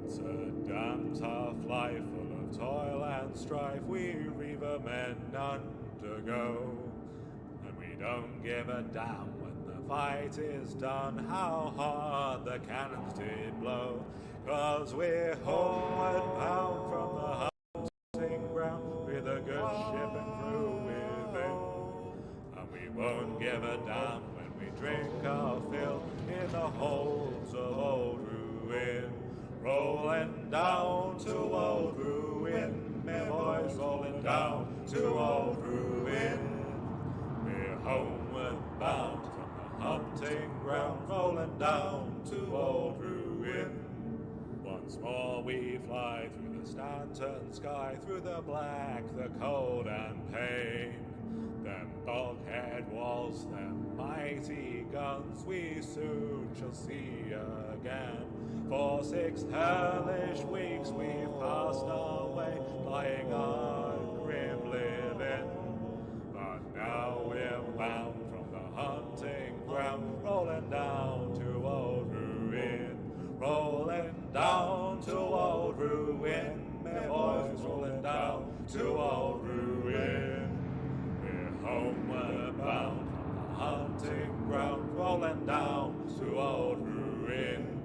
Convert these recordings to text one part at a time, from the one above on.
It's a damn tough life full of toil and strife we rivermen undergo. And we don't give a damn when the fight is done how hard the cannons did blow. 'Cause we're homeward bound from the hunting ground with a good ship and crew within. And we won't give a damn when we drink our fill in the holds of old ruin. Rolling down to old ruin, me boys, rolling down to old ruin. We're homeward bound from the hunting ground, rolling down to old ruin. Once more we fly through the Stanton sky, through the black, the cold and pain. Them bulkhead walls, them mighty guns, we soon shall see again. For 6 hellish weeks we've passed our way, lying our grim living. But now we're bound from the hunting ground, rolling down to old ruin. Rolling down to old ruin, me boys, rolling down to old ruin. We're homeward bound from the hunting ground, rolling down to old ruin.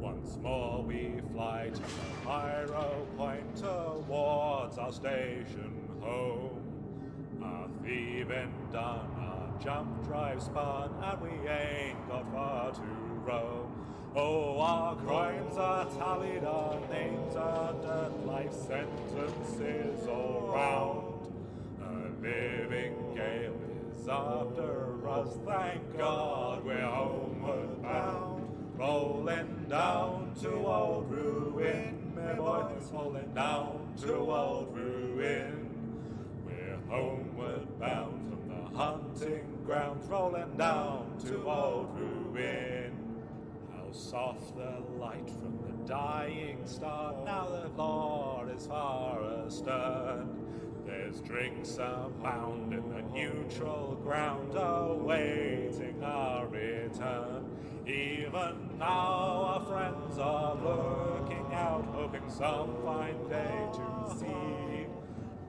Once more we fly to the Pyro point towards our station home. Our thieving done, our jump drive spun, and we ain't got far to roam. Oh, our crimes are tallied, our names are done, life sentences all round. A living gale is after us, thank God we're homeward bound. Rolling down to old ruin, me boys, rolling down to old ruin. We're homeward bound from the hunting grounds, rolling down to old ruin. How soft the light from the dying star, now the Lord is far astern. There's drinks abound in the neutral ground, awaiting our return. Even now our friends are looking out, hoping some fine day to see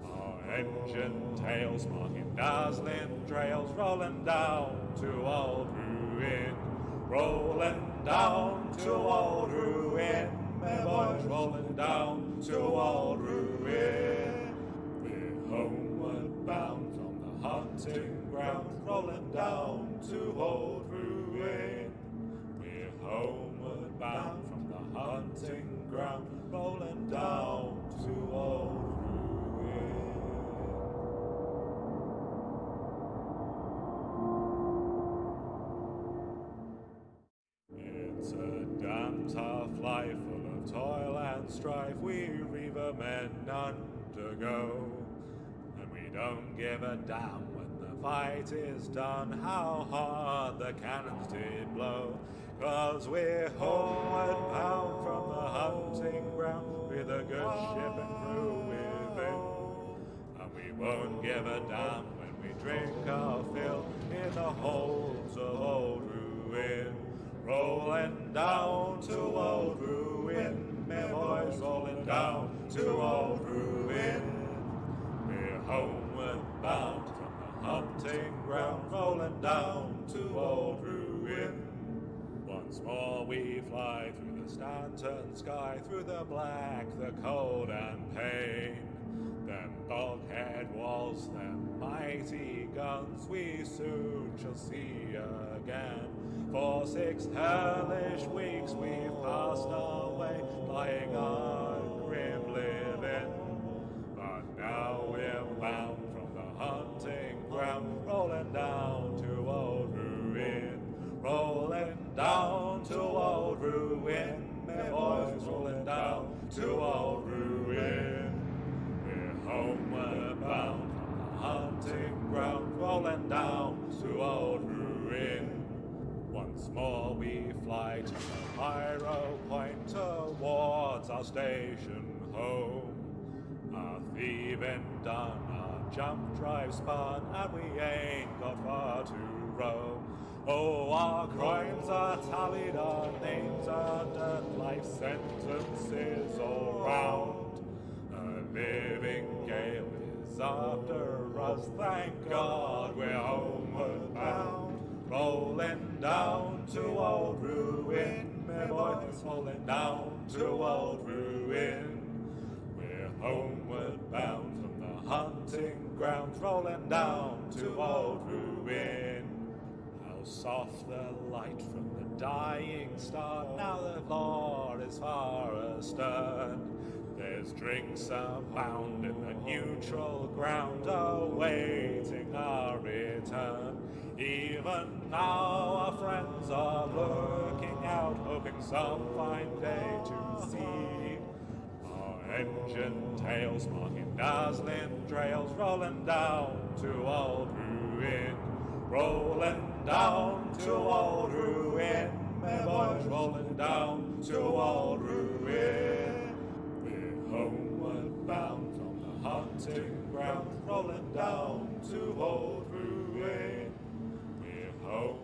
our engine tails marking dazzling trails, rolling down to old ruin. Rolling down to old ruin, me boys, rolling down to old ruin. We're homeward bound from the hunting ground, rolling down to old ruin. We're homeward bound from the hunting ground, rolling down to old ruin. It's a damn tough life full of toil and strife we rivermen undergo. And we don't give a damn when the fight is done how hard the cannons did blow. 'Cause we're homeward bound from the hunting ground with a good ship and crew within. And we won't give a damn when we drink our fill in the holds of old ruin. Rolling down to old ruin, me boys, rolling down to old ruin. We're homeward bound from the hunting ground, rolling down to old ruin. Once more we fly through the Stanton sky, through the black, the cold and pain. Them bulkhead walls, them mighty guns, we soon shall see again. For 6 hellish weeks we've passed our way, lying our grim living. But now we're bound from the hunting ground, rolling down to old ruin. Rolling down to old ruin, me boys, rolling down to old ruin. We're homeward bound from the hunting ground, rolling down to old ruin. Once more we fly to the Pyro point towards our station home. Our thieving done, our jump drive spun, and we ain't got far to roam. Oh, our crimes are tallied, our names are done, life sentences all round. A living gale is after us, thank God we're homeward bound. Rolling down to old ruin, my boys, rolling down to old ruin. We're homeward bound from the hunting grounds, rolling down to old ruin. How soft the light from the dying star, now the Lord is far astern. There's drinks abound in the neutral ground, awaiting our return. Even now our friends are lurking out, hoping some fine day to see our engine tails marking dazzling trails, rolling down to old ruin. Rolling down to old ruin, my boys, rolling down to old ruin. We're homeward bound from the hunting ground, rolling down to old ruin. We're home.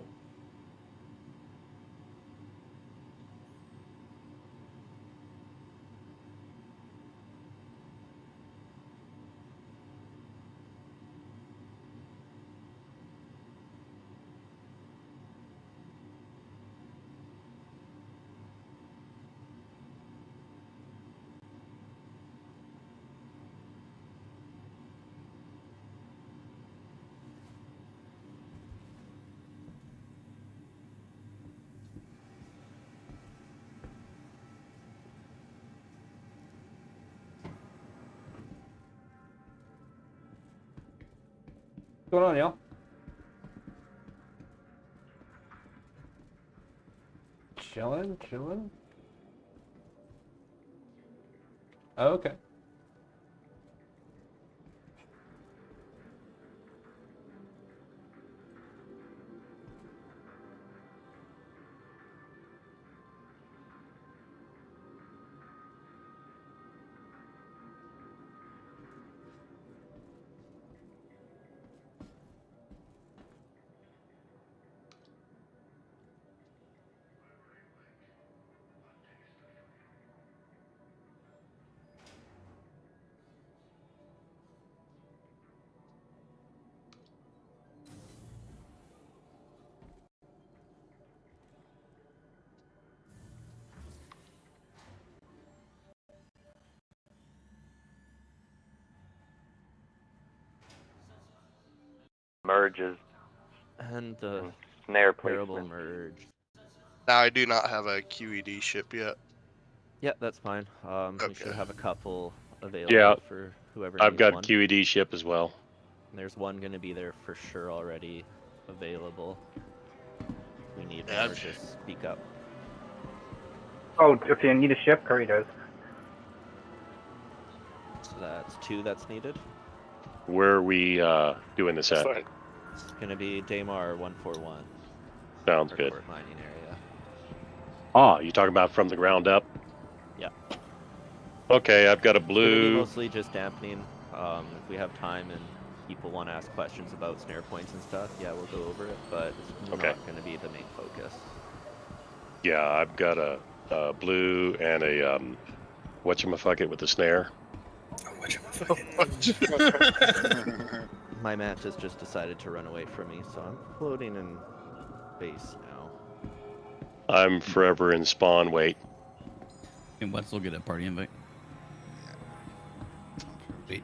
What's going on, y'all? Chilling. Oh, okay. Merges And the snare parable placement. merge. Now, I do not have a QED ship yet. Yeah, that's fine. We Okay. should have a couple available Yeah, for whoever I've needs got one. QED ship as well. There's one going to be there for sure already available. If we need Yeah, more, just speak up. Oh, if you need a ship, Curry does. So that's 2 that's needed. Where are we doing this at? It's going to be Daymar 141. Sounds good. Airport mining area. Ah, you talking about from the ground up? Yeah. Okay, I've got a It's going to be blue. mostly just dampening. If we have time and people want to ask questions about snare points and stuff, yeah, we'll go over it, but it's Okay. not going to be the main focus. Yeah, I've got a blue and a whatchamafucket with the snare. My match has just decided to run away from me, so I'm floating in base now. I'm forever in spawn wait. And Wetzel get a party invite. Wait.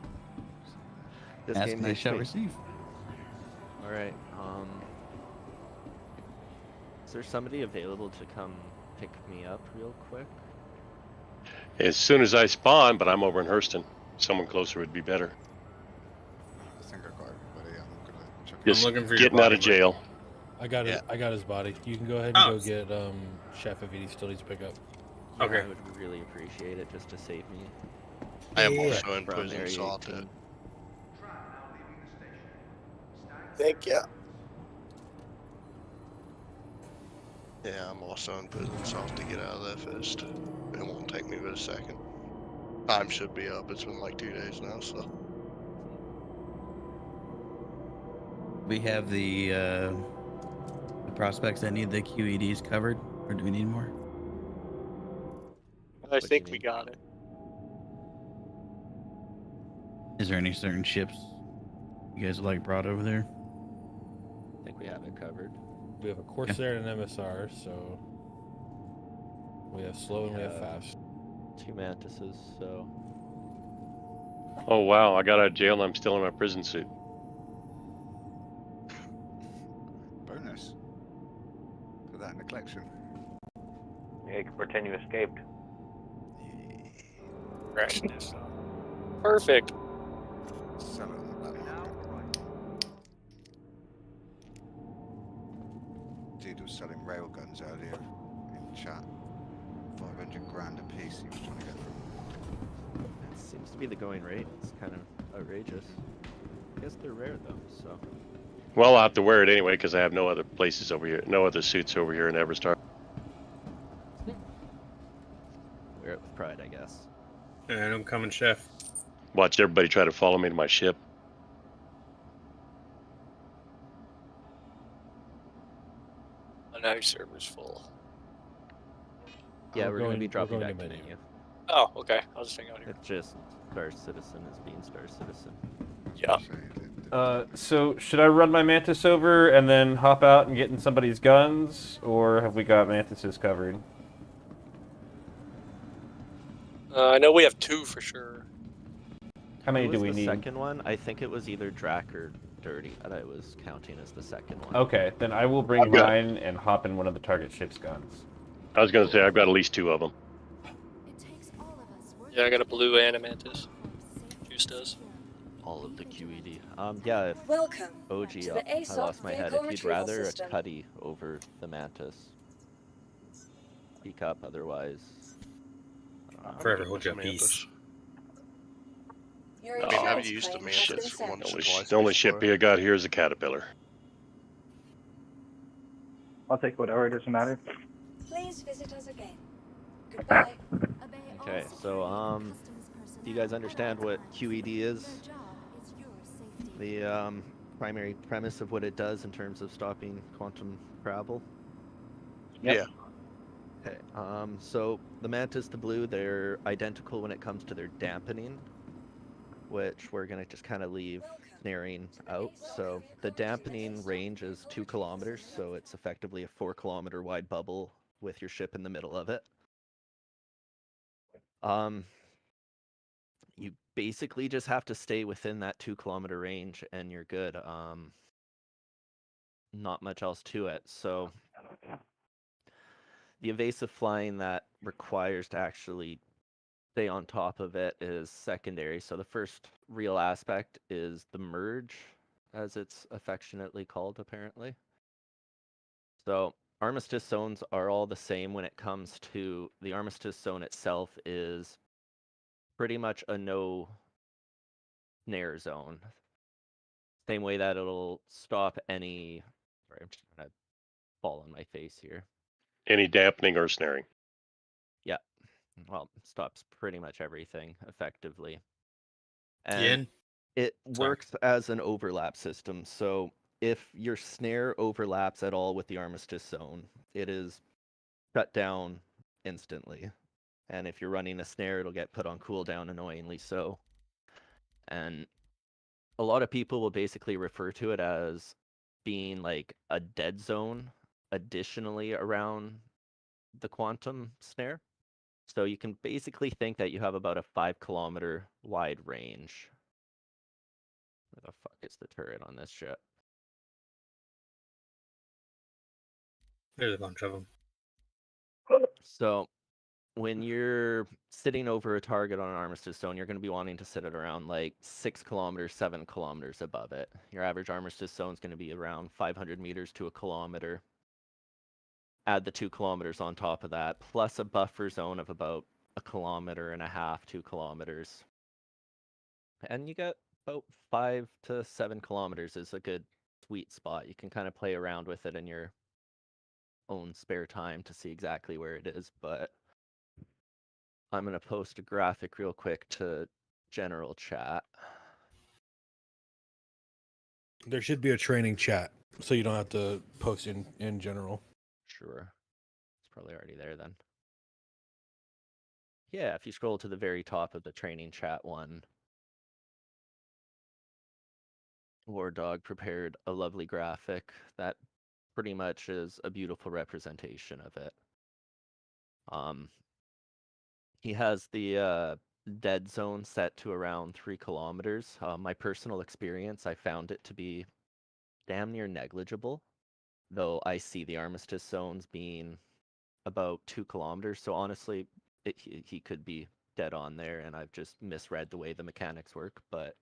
This Ask game and I hates shall me. receive. Alright, is there somebody available to come pick me up real quick? As soon as I spawn, but I'm over in Hurston. Someone closer would be better. I think I got everybody. I'm gonna check. Just looking for your getting out body, of jail. I got it. Yeah. I got his body. You can go ahead and go get Chef if he still needs to pick up. Yeah, Okay. I would really appreciate it just to save me. I am Yeah. also in From prison Area solitude. 18. Thank you. Yeah, I'm also in prison, so I'll have to get out of that fist. It won't take me but a second. Time should be up. It's been like 2 days now, so. We have the prospects that need the QEDs covered, or do we need more? I do you think we mean? got it. Is there any certain ships you guys would like brought over there? I think we have it covered. We have a Corsair and an MSR, so we have slow and we have Yeah. fast. 2 mantises, so Oh wow, I got out of jail and I'm still in my prison suit. Bonus. Put that in the collection. Yeah, you can pretend you escaped. Freshness. Perfect. Sell it on the black market. Dude was selling railguns earlier in chat. 500 grand a piece he was trying to get them. it seems to be the going rate. It's kind of outrageous. I guess they're rare though, so Well, I'll have to wear it anyway because I have no other places over here, no other suits over here in Everstar. wear it with pride, I guess. And I'm coming, Chef. Watch everybody try to follow me to my ship. Oh, now your server's full. Yeah, We're we're going to be going- we're dropping going back to to menu. menu. Oh, okay. I'll just hang out here. It's just Star Citizen is being Star Citizen. Yeah. So should I run my Mantis over and then hop out and get in somebody's guns, or have we got Mantises covered? I know we have 2 for sure. How many Who do was we the need? second one? I think it was either Drac or Dirty that I was counting as the second one. Okay, then I will bring I've got- mine and hop in one of the target ship's guns. I was going to say I've got at least 2 of them. Yeah, I got a blue and a mantis. Juice does. All of the QED. Yeah, if Welcome OG to up, the I ASOP lost my head. vehicle If you'd retrieval rather system. a Cuddy over the Mantis, speak up. Otherwise, Forever I'm hold good your with the peace. Your I mean, I've insurance used the claim has been mantis sent. once or The twice. only ship before. I got here is a Caterpillar. I'll take whatever, it doesn't matter. Please visit us again. Goodbye. okay. So do you guys understand what QED is? The primary premise of what it does in terms of stopping quantum travel. Yep. Yeah. Okay. So the Mantis, the blue, they're identical when it comes to their dampening, which we're gonna just kind of leave snaring out. So the dampening range is 2 kilometers, so it's effectively a 4-kilometer wide bubble with your ship in the middle of it. You basically just have to stay within that 2-kilometer range and you're good. Not much else to it. So the evasive flying that requires to actually stay on top of it is secondary. So the first real aspect is the merge, as it's affectionately called, apparently. So armistice zones are all the same when it comes to the armistice zone itself is pretty much a no snare zone. Same way that it'll stop any. Sorry, I'm just trying to fall on my face here. Any dampening or snaring. Yeah. Well, stops pretty much everything effectively. And Yin? it Sorry. works as an overlap system. So if your snare overlaps at all with the armistice zone, it is shut down instantly. And if you're running a snare, it'll get put on cooldown, annoyingly so. And a lot of people will basically refer to it as being like a dead zone additionally around the quantum snare. So you can basically think that you have about a 5-kilometer wide range. Where the fuck is the turret on this ship? There's a bunch of them. So when you're sitting over a target on an armistice zone, you're going to be wanting to sit at around like 6 kilometers, 7 kilometers above it. Your average armistice zone is going to be around 500 meters to a kilometer. Add the 2 kilometers on top of that, plus a buffer zone of about 1.5 kilometers, 2 kilometers. And you get about 5 to 7 kilometers is a good sweet spot. You can kind of play around with it in your own spare time to see exactly where it is, but I'm going to post a graphic real quick to general chat. There should be a training chat So you don't have to post in general. Sure. It's probably already there then. Yeah, if you scroll to the very top of the training chat one, War Dog prepared a lovely graphic that pretty much is a beautiful representation of it. He has the dead zone set to around 3 kilometers. My personal experience, I found it to be damn near negligible, though I see the armistice zones being about 2 kilometers. So honestly, he could be dead on there, and I've just misread the way the mechanics work. But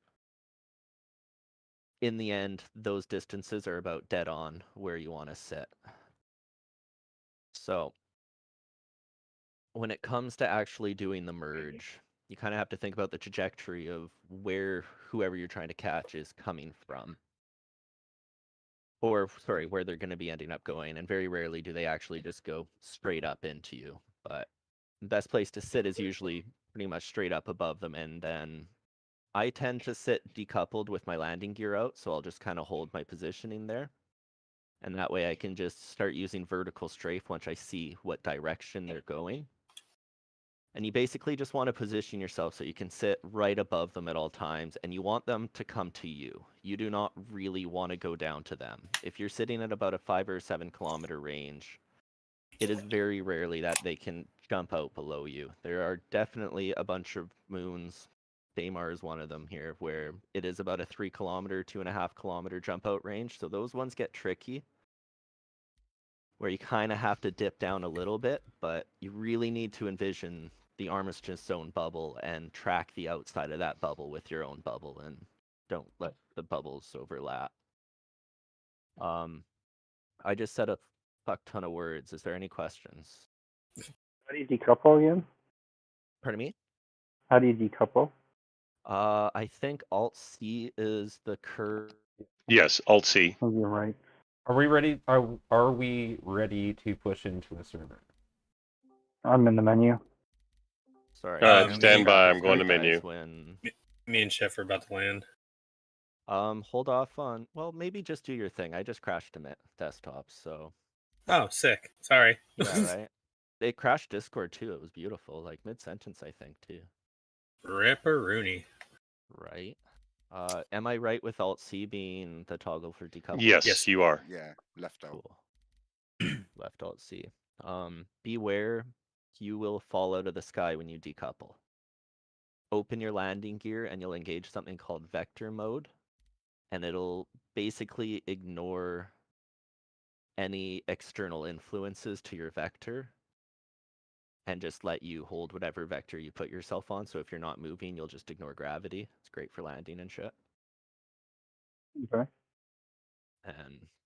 in the end, those distances are about dead on where you want to sit. So when it comes to actually doing the merge, you kind of have to think about the trajectory of where whoever you're trying to catch is coming from. Or, sorry, where they're going to be ending up going. And very rarely do they actually just go straight up into you. But the best place to sit is usually pretty much straight up above them. And then I tend to sit decoupled with my landing gear out. So I'll just kind of hold my positioning there. And that way I can just start using vertical strafe once I see what direction they're going. And you basically just want to position yourself so you can sit right above them at all times, and you want them to come to you. You do not really want to go down to them. If you're sitting at about a 5 or 7 kilometer range, it is very rarely that they can jump out below you. There are definitely a bunch of moons, Daymar is one of them here, where it is about a 3 kilometer, 2.5 kilometer jump out range, so those ones get tricky, where you kind of have to dip down a little bit, but you really need to envision the armistice zone bubble and track the outside of that bubble with your own bubble, and don't let the bubbles overlap. I just said a fuck ton of words. Is there any questions? How do you decouple again? Pardon me? How do you decouple? I think Alt C is the curve. Yes, Alt C. Oh, you're right. Are we ready? Are we ready to push into a server? I'm in the menu. Sorry, Stand by. I'm going to menu. When... Me and Chef are about to land. Hold off on. Well, maybe just do your thing. I just crashed a desktop, so. Oh, sick. Sorry. Yeah, right. They crashed Discord too. It was beautiful, like mid-sentence, I think, too. Ripperoonie. Right. Am I right with Alt C being the toggle for decoupling? Yes, you are. Yeah, left out. Cool. Left Alt C. Beware, you will fall out of the sky when you decouple. Open your landing gear and you'll engage something called vector mode, and it'll basically ignore any external influences to your vector and just let you hold whatever vector you put yourself on. So if you're not moving, you'll just ignore gravity. It's great for landing and shit. Okay.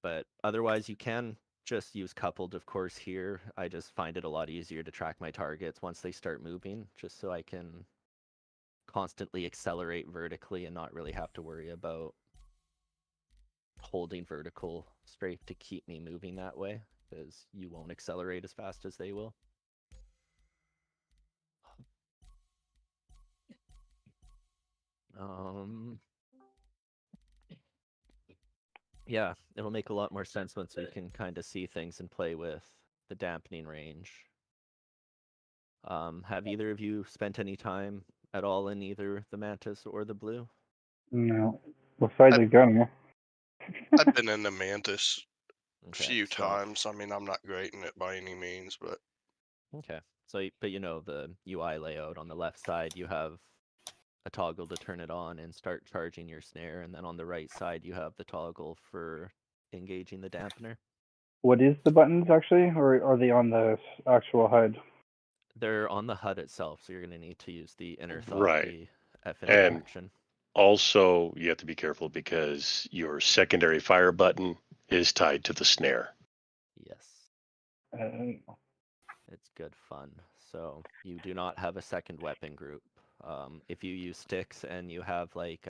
But otherwise you can just use coupled, of course, here. I just find it a lot easier to track my targets once they start moving, just so I can constantly accelerate vertically and not really have to worry about holding vertical strafe to keep me moving that way, because you won't accelerate as fast as they will. Yeah, it'll make a lot more sense once we can kind of see things and play with the dampening range. Have either of you spent any time at all in either the Mantis or the Blue? No. Besides the gunner. I've been in the Mantis a Okay, few so- times. I mean, I'm not great in it by any means, but Okay, so but you know the UI layout on the left side, you have a toggle to turn it on and start charging your snare, and then on the right side you have the toggle for engaging the dampener. What is the buttons actually, or are they on the actual HUD? They're on the HUD itself, so you're going to need to use the inner thought, Right. the F And interaction. also, you have to be careful because your secondary fire button is tied to the snare. Yes. It's good fun. So you do not have a second weapon group. If you use sticks and you have like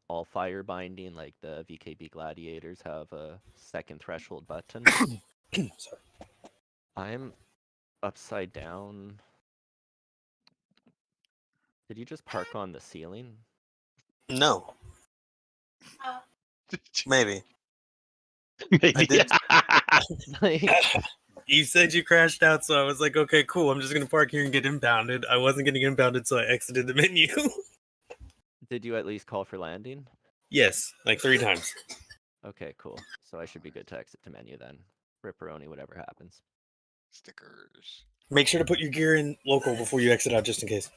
all fire binding, like the VKB gladiators have a second threshold button. Sorry. I'm upside down. Did you just park on the ceiling? No. Maybe. Maybe. did. Like, You said you crashed out, so I was like, okay, cool. I'm just gonna park here and get impounded. I wasn't getting impounded, so I exited the menu. did you at least call for landing? Yes, like 3 times. Okay, cool. So I should be good to exit to menu then. Ripperoni, whatever happens. Stickers. Make sure to put your gear in local before you exit out, just in case.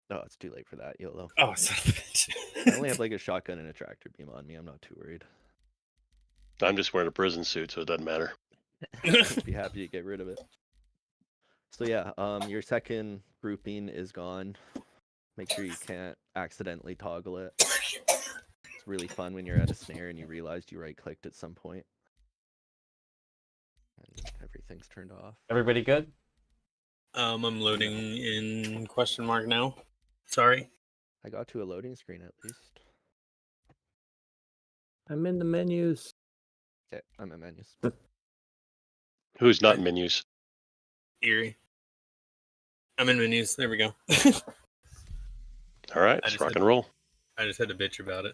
No, it's too late for that, YOLO. Oh, son of a bitch. I only have like a shotgun and a tractor beam on me. I'm not too worried. I'm just wearing a prison suit, so it doesn't matter. I'd be happy to get rid of it. So yeah, your second grouping is gone. Make sure you can't accidentally toggle it. It's really fun when you're at a snare and you realized you right-clicked at some point. And everything's turned off. Everybody good? I'm loading in question mark now. Sorry. I got to a loading screen at least. I'm in the menus. Okay, I'm in menus. Who's not in menus? Eerie. I'm in menus. There we go. All right, I let's just rock had- and roll. I just had to bitch about it.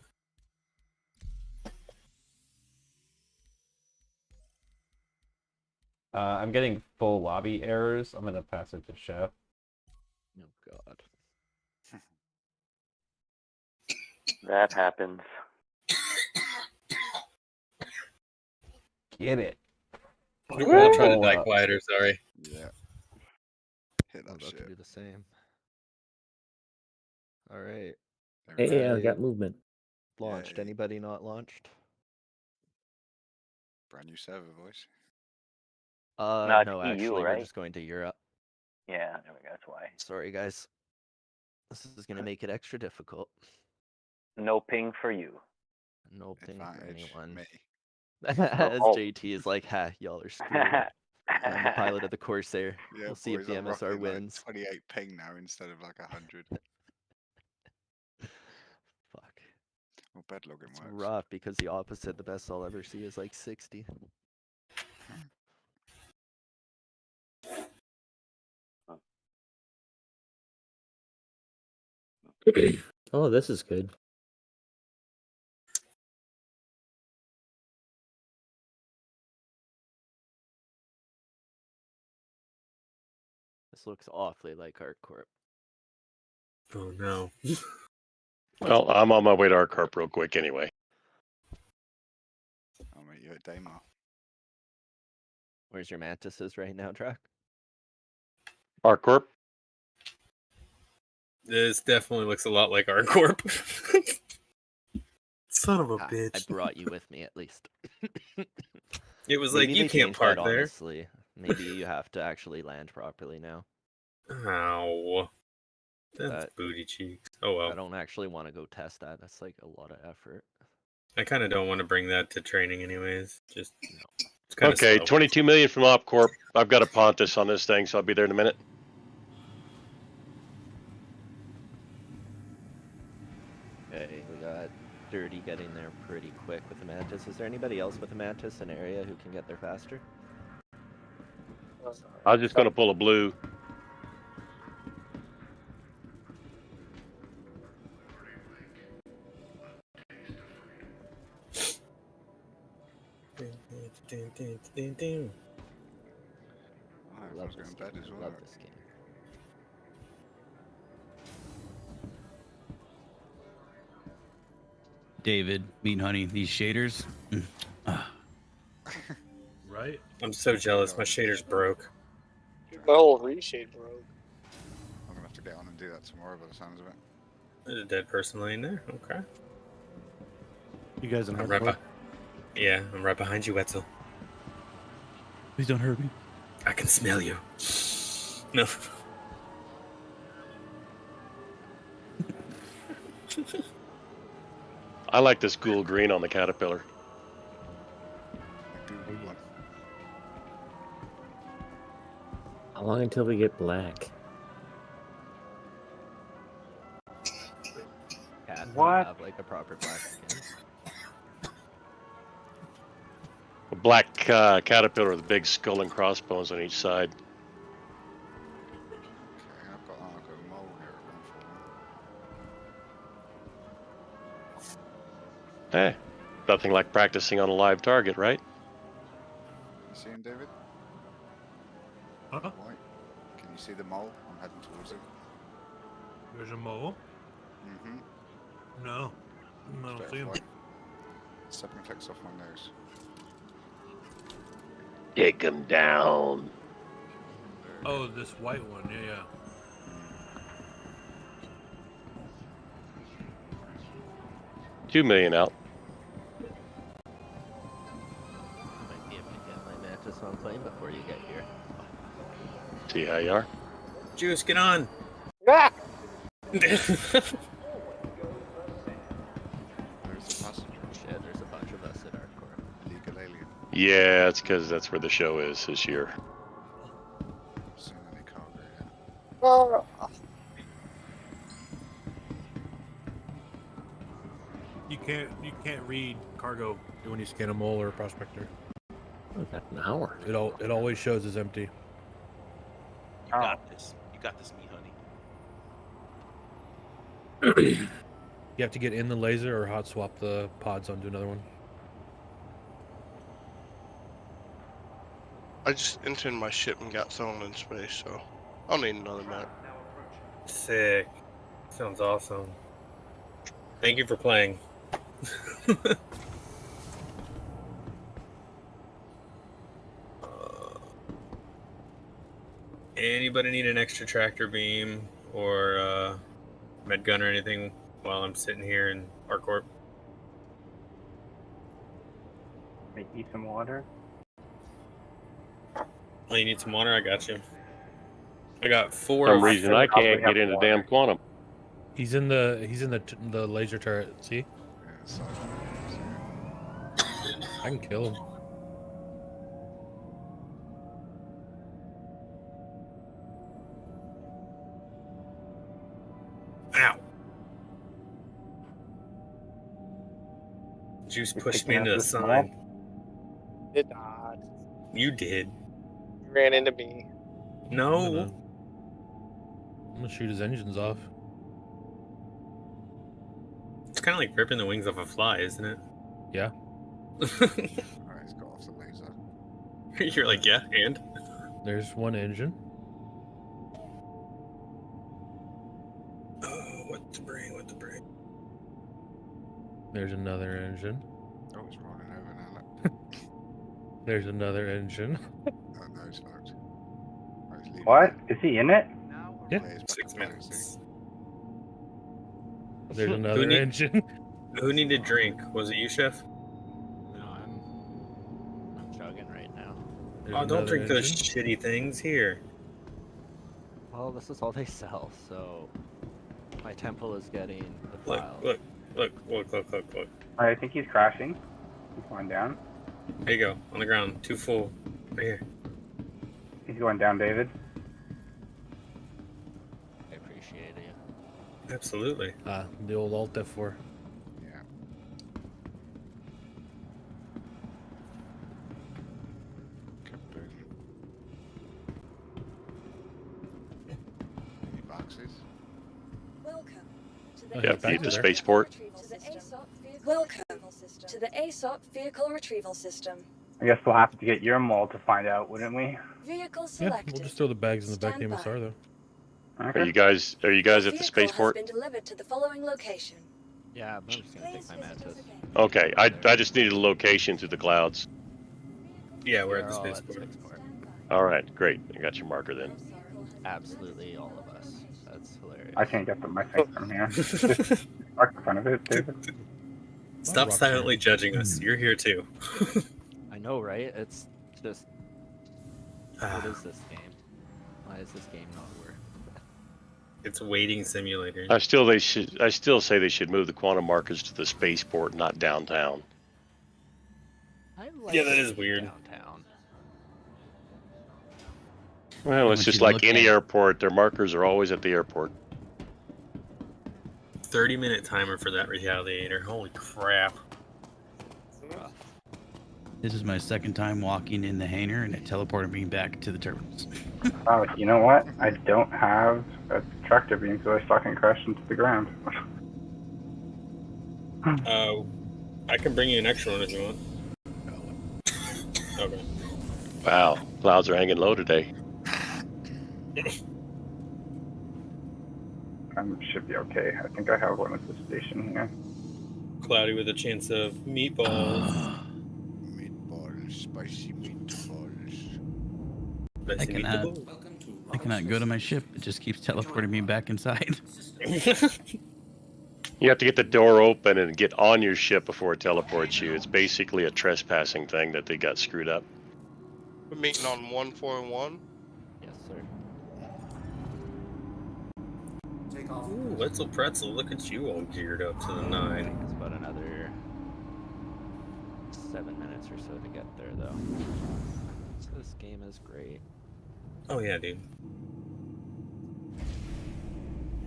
I'm getting full lobby errors. I'm gonna pass it to Chef. Oh god. That happens. Get it. I'll try to Woo! die quieter, sorry. Yeah. Hit I'm that about to shit. do the same. All right. Hey, I I got movement. launched. Yay. Anybody not launched? Brand new server voice. No, it's No, EU, actually, we're right? just going to Europe. Yeah, there we go. That's why. Sorry, guys. This is going to make it extra difficult. No ping for you. No ping for Advantage. anyone. Me. As Oh. JT is like, ha, y'all are screwed. I'm the pilot of the Corsair. Yeah, We'll see if boys, the I'm MSR rocking wins. like 28 ping now instead of like 100. Fuck. Well, bed logging It's works. rough because the opposite, the best I'll ever see is like 60. Oh, this is good. This looks awfully like ArcCorp. Oh no. Well, I'm on my way to our carp real quick anyway. I'll meet you at Daymar. Where's your mantises right now, Drac? Our corp. This definitely looks a lot like our corp. Son of a I bitch. brought you with me at least. It was Maybe like, you they can't changed park that, there. honestly. Maybe you have to actually land properly now. Ow. That's That- booty cheeks. Oh I well. don't actually want to go test that. That's like a lot of effort. I kind of don't want to bring that to training anyways. Just No. it's kind of Okay, slow. 22 million from OpCorp. I've got a Pontus on this thing, so I'll be there in a minute. Okay, we got Dirty getting there pretty quick with the Mantis. Is there anybody else with a Mantis in area who can get there faster? I was just going to pull a blue. Oh, everyone's going to bed as well. Love this game. David, Meat Honey, these shaders. Right? I'm so jealous. My shader's broke. My whole reshade broke. I'm going to have to get on and do that tomorrow by the sounds of it. There's a dead person laying there. Okay. You guys in I'm right hardcore? Yeah, I'm right behind you, Wetzel. Please don't hurt me. I can smell you. No. I like this cool green on the Caterpillar. I do want one. How long until we get black? Cat What? have like a proper black skin. A black Caterpillar with big skull and crossbones on each side. Okay, I've got a mole here at 141. Eh, nothing like practicing on a live target, right? see him, David? Huh? Right. Can you see the mole? I'm heading towards him. There's a mole? Mm-hmm. No. I don't see him. Stepping effects off my nose. Take him down. Oh, this white one. Yeah, yeah. $2 million out. Might be able to get my Mantis on plane before you get here. See how you are. Juice, get on. Ah! Where's the passenger? Shit, there's a bunch of us at Arcor. Illegal alien. Yeah, it's because that's where the show is this year. Seen any cargo yet? Oh. You can't read cargo when you scan a mole or a prospector. Okay, an hour. It always shows as empty. You got this. You got this, me honey. You have to get in the laser or hot swap the pods onto another one. I just entered my ship and got thrown in space, so I'll need another map. Sick. Sounds awesome. Thank you for playing. Anybody need an extra tractor beam or med gun or anything while I'm sitting here in Arcorp? Make you some water. Oh, you need some water? I got you. I got For 4. some reason I can't get into damn quantum. He's in the laser turret. See? Yeah, so I can kill him. Ow! Juice pushed me into the sign. Did not. You did. You ran into me. No. I'm gonna shoot his engines off. It's kind of like ripping the wings off a fly, isn't it? Yeah. Alright, he's got off the laser. You're like, yeah, and? There's one engine. Oh, what to bring, what to bring. There's another engine. Oh, it's rolling over now, look. There's another engine. Oh, no, it's fucked. Oh, he's leaving. What? Is he in it? Yeah. Yeah, he's back 6 on minutes. Piracy. There's another engine. Who needed drink? Was it you, Chef? No, I'm chugging right now. There's Oh, don't another drink those engine. shitty things here. Well, this is all they sell, so my temple is getting Look, defiled. look. I think he's crashing. He's going down. There you go, on the ground, too full. Right here. He's going down, David. I appreciate it. Absolutely. The old Alt F4. Yeah. Kaboom. Any boxes? Welcome to the Yeah, ASOP back to spaceport. Welcome to the ASOP vehicle retrieval system. I guess we'll have to get your mole to find out, wouldn't we? Vehicle Yeah, selected. we'll just throw the bags in the back of the Stand by. MSR though. Okay. Are you guys at the Vehicle spaceport? has been delivered to the following location. Yeah, I'm just gonna Please take my visit us Mantis. again. Okay, I just needed a location through the clouds. Yeah, we're at They're the all spaceport. Stand All right, great. I got your marker then. by. Absolutely all of us. That's hilarious. I can't get my thing from here. Just mark the front of it, David. Stop Rock silently judging us. You're here too. I know, right? It's just. What is this game? Why is this game not work? It's a waiting simulator. I still say they should move the quantum markers to the spaceport, not downtown. I like Yeah, that it is weird. Downtown. Well, it's want just you to like look any at it. airport. Their markers are always at the airport. 30-minute timer for that retaliator. Holy crap. This is my second time walking in the hangar, and it teleported me back to the terminals. Oh, you know what? I don't have a tractor beam, so I fucking crashed into the ground. I can bring you an extra one if you want. Okay. Wow, clouds are hanging low today. Should be okay. I think I have one at the station here. Cloudy with a chance of meatballs. Meatballs, spicy meatballs. I cannot go to my ship. It just keeps teleporting me back inside. You have to get the door open and get on your ship before it teleports you. It's basically a trespassing thing that they got screwed up. We're meeting on 141. Yes, sir. Ooh, Wetzel Pretzel, look at you all geared up to the 9. It's about another 7 minutes or so to get there, though. So this game is great. Oh yeah, dude.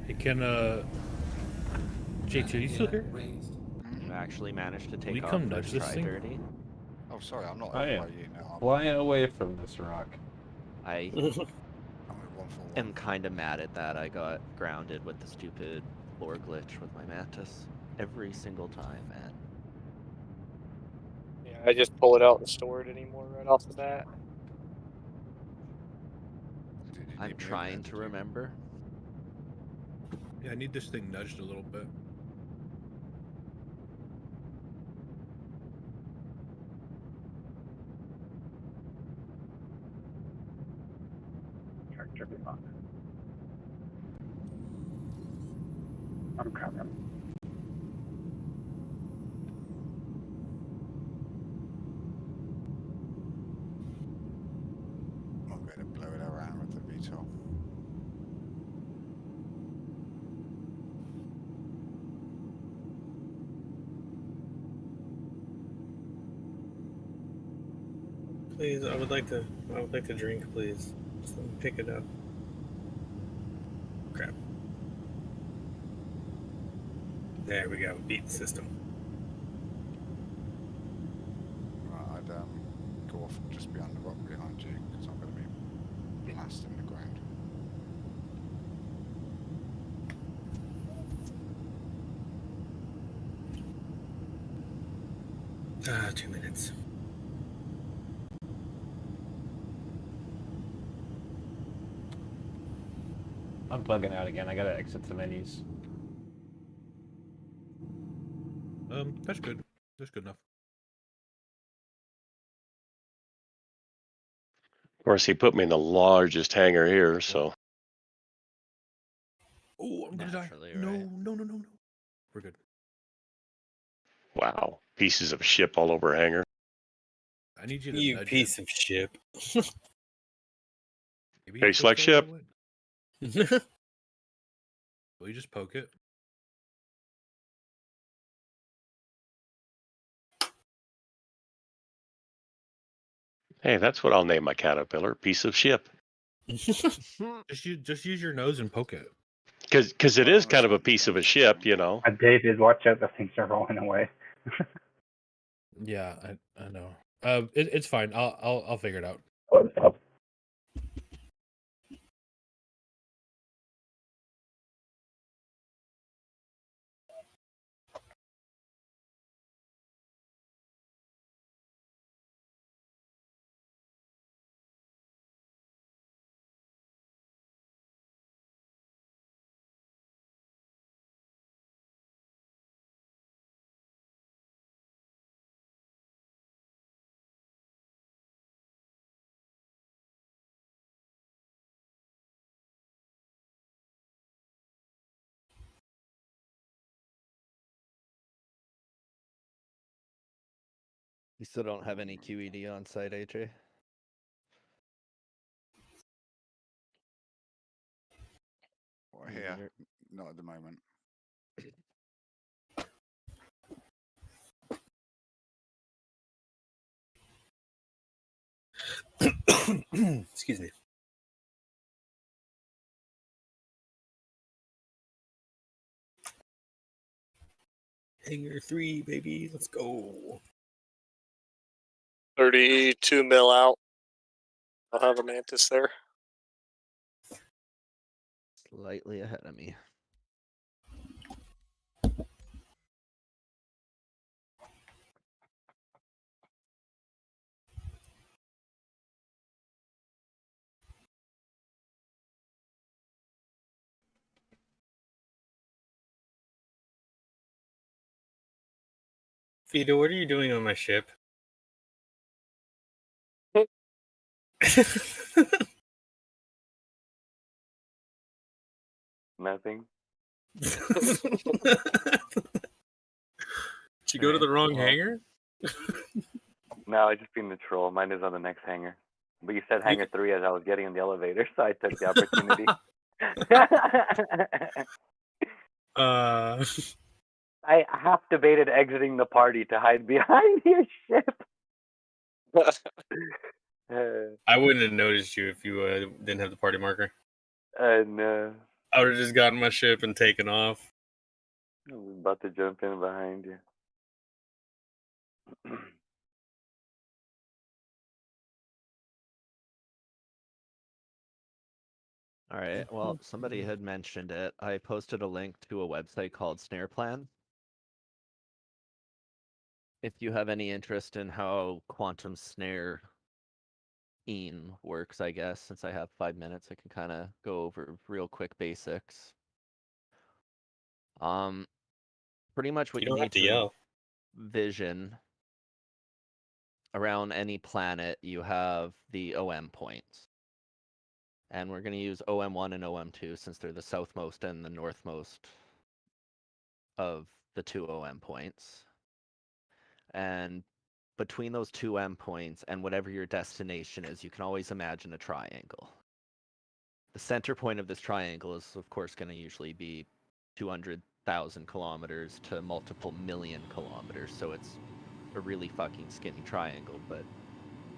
Hey, can JT, are you still here? You actually managed to Will you take off come first nudge this try thing? dirty. Oh, sorry, I'm not I over am by you now. flying away from this rock. I I'm at 141. am kind of mad at that. I got grounded with the stupid floor glitch with my Mantis every single time, man. Yeah, I just pull it out and store it anymore right off the bat. I'm trying to remember. Yeah, I need this thing nudged a little bit. Tractor beam on. I'm coming. I'm going to blow it around with the VTOL. Please, I would like to drink, please. Just let me pick it up. Crap. There we go. Beat the system. Right, I'd go off just behind the rock behind you because I'm going to be blasting the ground. Ah, 2 minutes. I'm bugging out again. I gotta exit the menus. That's good. That's good enough. Of course, he put me in the largest hangar here, so. Oh, I'm gonna die. Naturally, No, right? no. We're good. Wow, pieces of ship all over a hangar. I need you to You nudge piece it. of shit. Maybe Hey, he select flips over ship. that way. Will you just poke it? Hey, that's what I'll name my caterpillar, piece of ship. Just use your nose and poke it. Because it is kind of a piece of a ship, you know. David, watch out, the things are rolling away. Yeah, I know. It's fine. I'll figure it out. You still don't have any QED on site, AJ? Well, here, not at the moment. Excuse me. Hangar 3, baby. Let's go. 32 mil out. I'll have a Mantis there. Slightly ahead of me. Vito, what are you doing on my ship? Nothing. Did you go to the wrong Well, hangar? No, I just being the troll. Mine is on the next hangar. But you said hangar 3 as I was getting in the elevator, so I took the opportunity. I half debated exiting the party to hide behind your ship. I wouldn't have noticed you if you didn't have the party marker. No. I would have just gotten my ship and taken off. I was about to jump in behind you. All right. Well, somebody had mentioned it. I posted a link to a website called Snare Plan. If you have any interest in how quantum snare works, I guess, since I have 5 minutes, I can kind of go over real quick basics. Pretty much what You you don't have need to to yell. vision around any planet, you have the OM points. And we're going to use OM1 and OM2 since they're the southmost and the northmost of the two OM points. And between those two M points and whatever your destination is, you can always imagine a triangle. The center point of this triangle is, of course, going to usually be 200,000 kilometers to multiple million kilometers. So it's a really fucking skinny triangle, but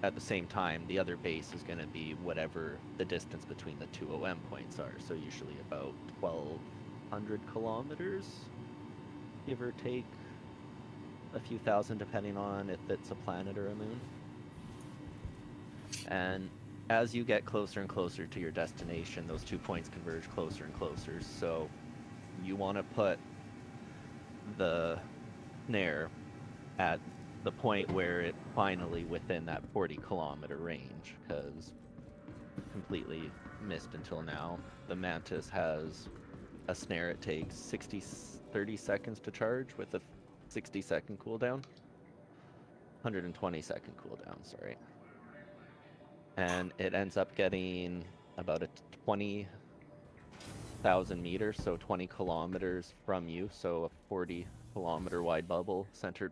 at the same time, the other base is going to be whatever the distance between the two OM points are. So usually about 1,200 kilometers, give or take a few thousand, depending on if it's a planet or a moon. And as you get closer and closer to your destination, those 2 points converge closer and closer. So you want to put the snare at the point where it finally within that 40-kilometer range, because completely missed until now. The Mantis has a snare. It takes 30 seconds to charge with a 60-second cooldown. 120-second cooldown, sorry. And it ends up getting about a 20,000 meters, so 20 kilometers from you, so a 40-kilometer wide bubble centered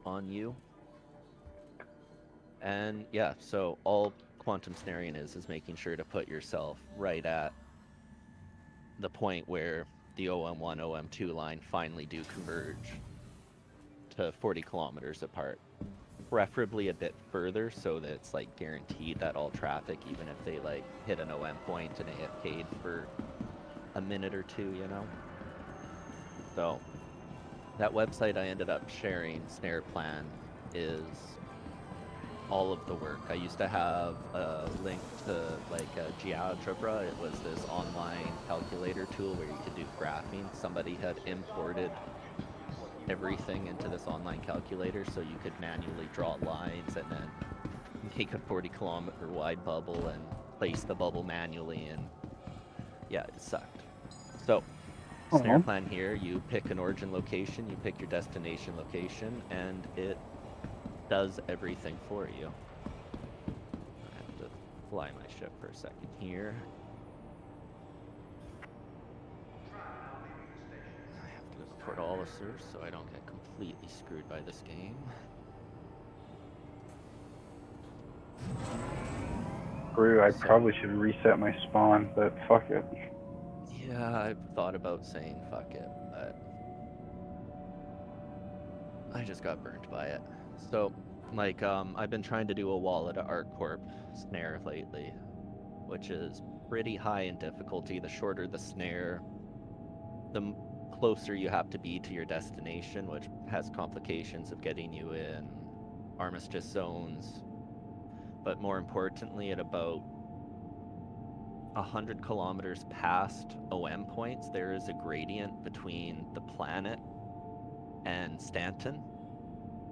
on you. And yeah, so all quantum snaring is making sure to put yourself right at the point where the OM1, OM2 line finally do converge to 40 kilometers apart. Preferably a bit further so that it's like guaranteed that all traffic, even if they like hit an OM point and AFK'd for a minute or two, you know? So that website I ended up sharing, Snare Plan, is all of the work. I used to have a link to like GeoGebra. It was this online calculator tool where you could do graphing. Somebody had imported everything into this online calculator so you could manually draw lines and then make a 40-kilometer wide bubble and place the bubble manually, and yeah, it sucked. So Snare Plan here, you pick an origin location, you pick your destination location, and it does everything for you. I have to fly my ship for a second here. I have to go to Port Olisar so I don't get completely screwed by this game. Screw, I probably should reset my spawn, but fuck it. Yeah, I've thought about saying fuck it, but I just got burnt by it. So, like, I've been trying to do a wallet at ArcCorp snare lately, which is pretty high in difficulty. The shorter the snare, the closer you have to be to your destination, which has complications of getting you in armistice zones. But more importantly, at about 100 kilometers past OM points, there is a gradient between the planet and Stanton.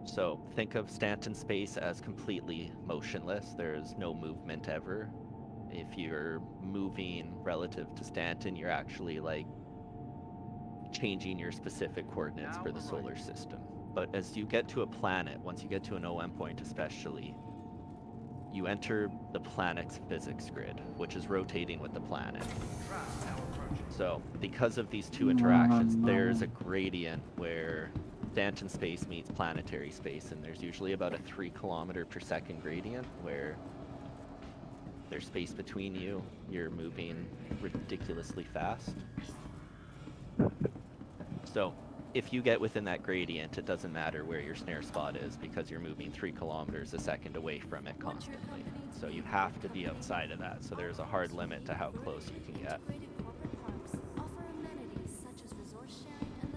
So think of Stanton space as completely motionless. There's no movement ever. If you're moving relative to Stanton, you're actually like changing your specific coordinates for the solar system. But as you get to a planet, once you get to an OM point especially, you enter the planet's physics grid, which is rotating with the planet. So because of these two interactions, there's a gradient where Stanton space meets planetary space, and there's usually about a 3 kilometer per second gradient where there's space between you, you're moving ridiculously fast. So if you get within that gradient, it doesn't matter where your snare spot is because you're moving 3 kilometers a second away from it constantly. So you have to be outside of that. So there's a hard limit to how close you can get.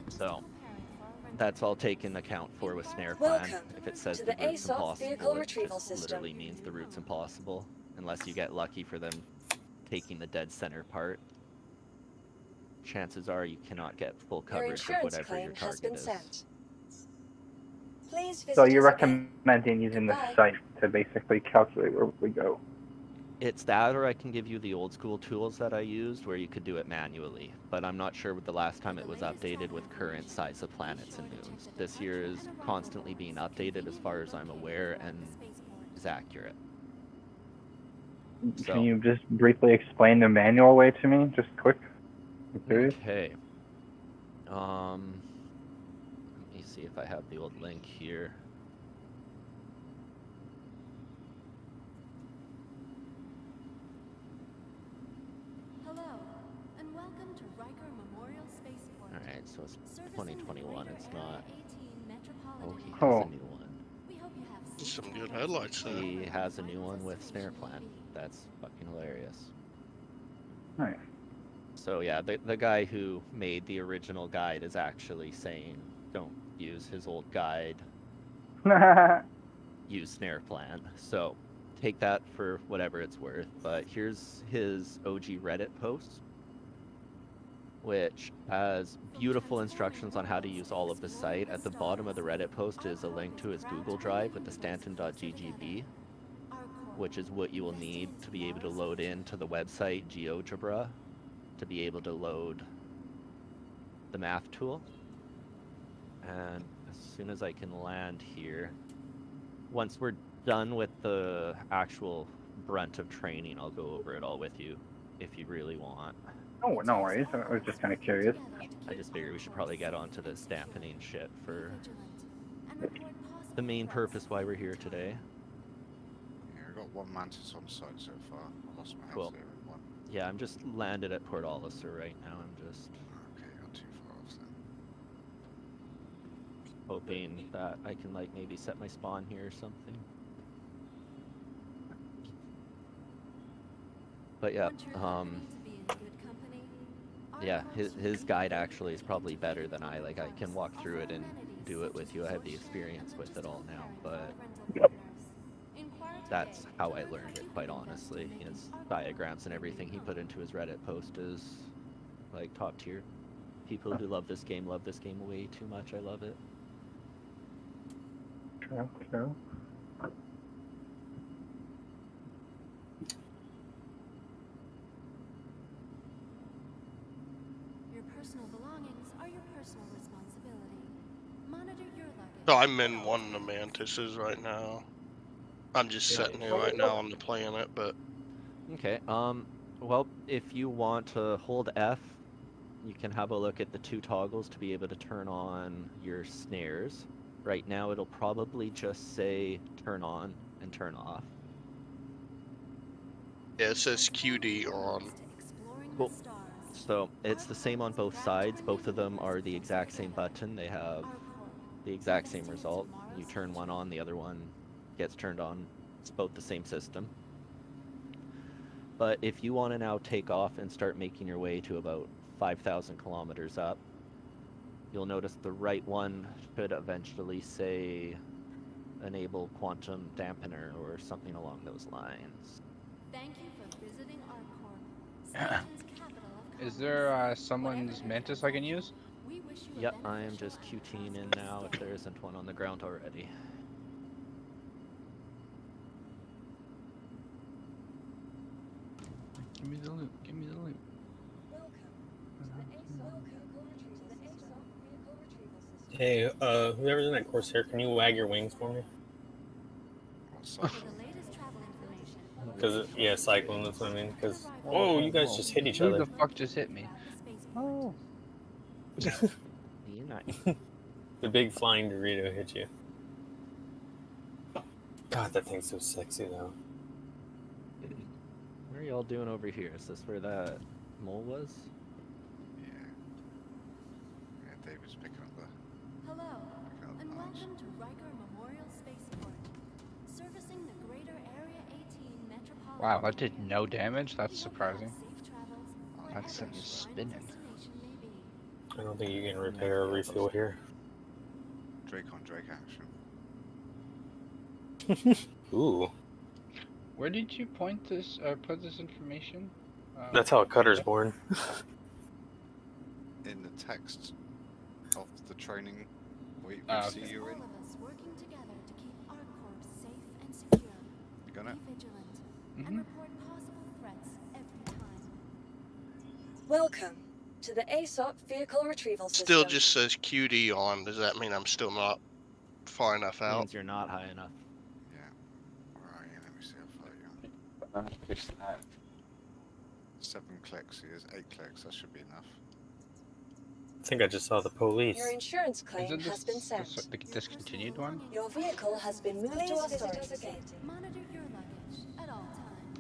So that's all taken account for with snare plan. Welcome If it says to the the route's ASOP vehicle impossible, it retrieval just system. literally means the route's impossible, unless you get lucky for them taking the dead center part. Chances are you cannot get full Your coverage of insurance whatever your claim has target been is. sent. Please visit So you're us again. recommending using the site to basically calculate where we go. It's that, or I can give you the old school tools that I used where you could do it manually, but I'm not sure with the last time it was updated with current size of planets and moons. This year is constantly being updated as far as I'm aware and is accurate. So, Can you just briefly explain the manual way to me, just quick? okay. Let me see if I have the old link here. Hello, and welcome to Riker Memorial Spaceport. Alright, so it's 2021, it's not... Oh, he has Oh. a new one. Some good headlights there. He has a new one with snare plan. That's fucking hilarious. Nice. So yeah, the guy who made the original guide is actually saying, don't use his old guide, use snare plan. So take that for whatever it's worth. But here's his OG Reddit post, which has beautiful instructions on how to use all of the site. At the bottom of the Reddit post is a link to his Google Drive with the stanton.ggb, which is what you will need to be able to load into the website GeoGebra to be able to load the math tool. And as soon as I can land here, once we're done with the actual brunt of training, I'll go over it all with you if you really want. Oh, no worries. I was just kind of curious. I just figured we should probably get onto the dampening shit for the main purpose why we're here today. Yeah, I've got one mantis on site so far. I lost my Cool. health there in one. Yeah, I'm just landed at Port Olisar right now. I'm just Okay, not too far off then. hoping that I can like maybe set my spawn here or something. But yeah, yeah, his guide actually is probably better than I can walk through it and do it with you. I have the experience with it all now, but that's how I learned it, quite honestly. His diagrams and everything he put into his Reddit post is like top tier. People who love this game way too much. I love it. True. Your personal belongings are your personal responsibility. Monitor your luggage. So I'm in one of the mantises right now. I'm just sitting here right now on the planet, but Okay, well, if you want to hold F, you can have a look at the two toggles to be able to turn on your snares. Right now, it'll probably just say turn on and turn off. yeah, it says QD on. Cool. So it's the same on both sides. Both of them are the exact same button. They have the exact same result. You turn one on, the other one gets turned on. It's both the same system. But if you want to now take off and start making your way to about 5,000 kilometers up, you'll notice the right one should eventually say enable quantum dampener or something along those lines. Thank you for visiting Arcorp, Stanton's capital of Is there someone's mantis I can use? We wish you a Yep, I am beneficial just QTing in now if there isn't one on the ground already. Give me the loot. Give me the loot. Welcome to the ASOP vehicle retrieval system. Hey, whoever's in that Corsair, can you wag your wings for me? Because, yeah, Cyclone, that's what I mean. Because, whoa, you guys just hit each Who other. the fuck just hit me? Oh. You're not. The big flying Dorito hit you. God, that thing's so sexy, though. What are y'all doing over here? Is this where that mole was? Yeah. Yeah, David's picking up the. Hello, and welcome to Riker Memorial Spaceport, servicing the greater Area 18 metropolitan. Wow, that did no damage? That's surprising. Oh, that thing is spinning. I don't think you can repair or refuel here. Drake on Drake action. Ooh. Where did you point this, put this information? That's how a cutter's born. In the text of the training we see you in. Working together to keep our corps safe and secure. You got it? Be vigilant and report possible threats every time. Welcome to the ASOP vehicle retrieval system. Still just says QD on. Does that mean I'm still not far enough out? Means you're not high enough. Yeah. Alright, let me see how far you are. 7 clicks, here's 8 clicks, that should be enough. I think I just saw the police. Your insurance claim Isn't has been this sent. the discontinued one? Your vehicle has been moved to our storage facility. Monitor your luggage at all times.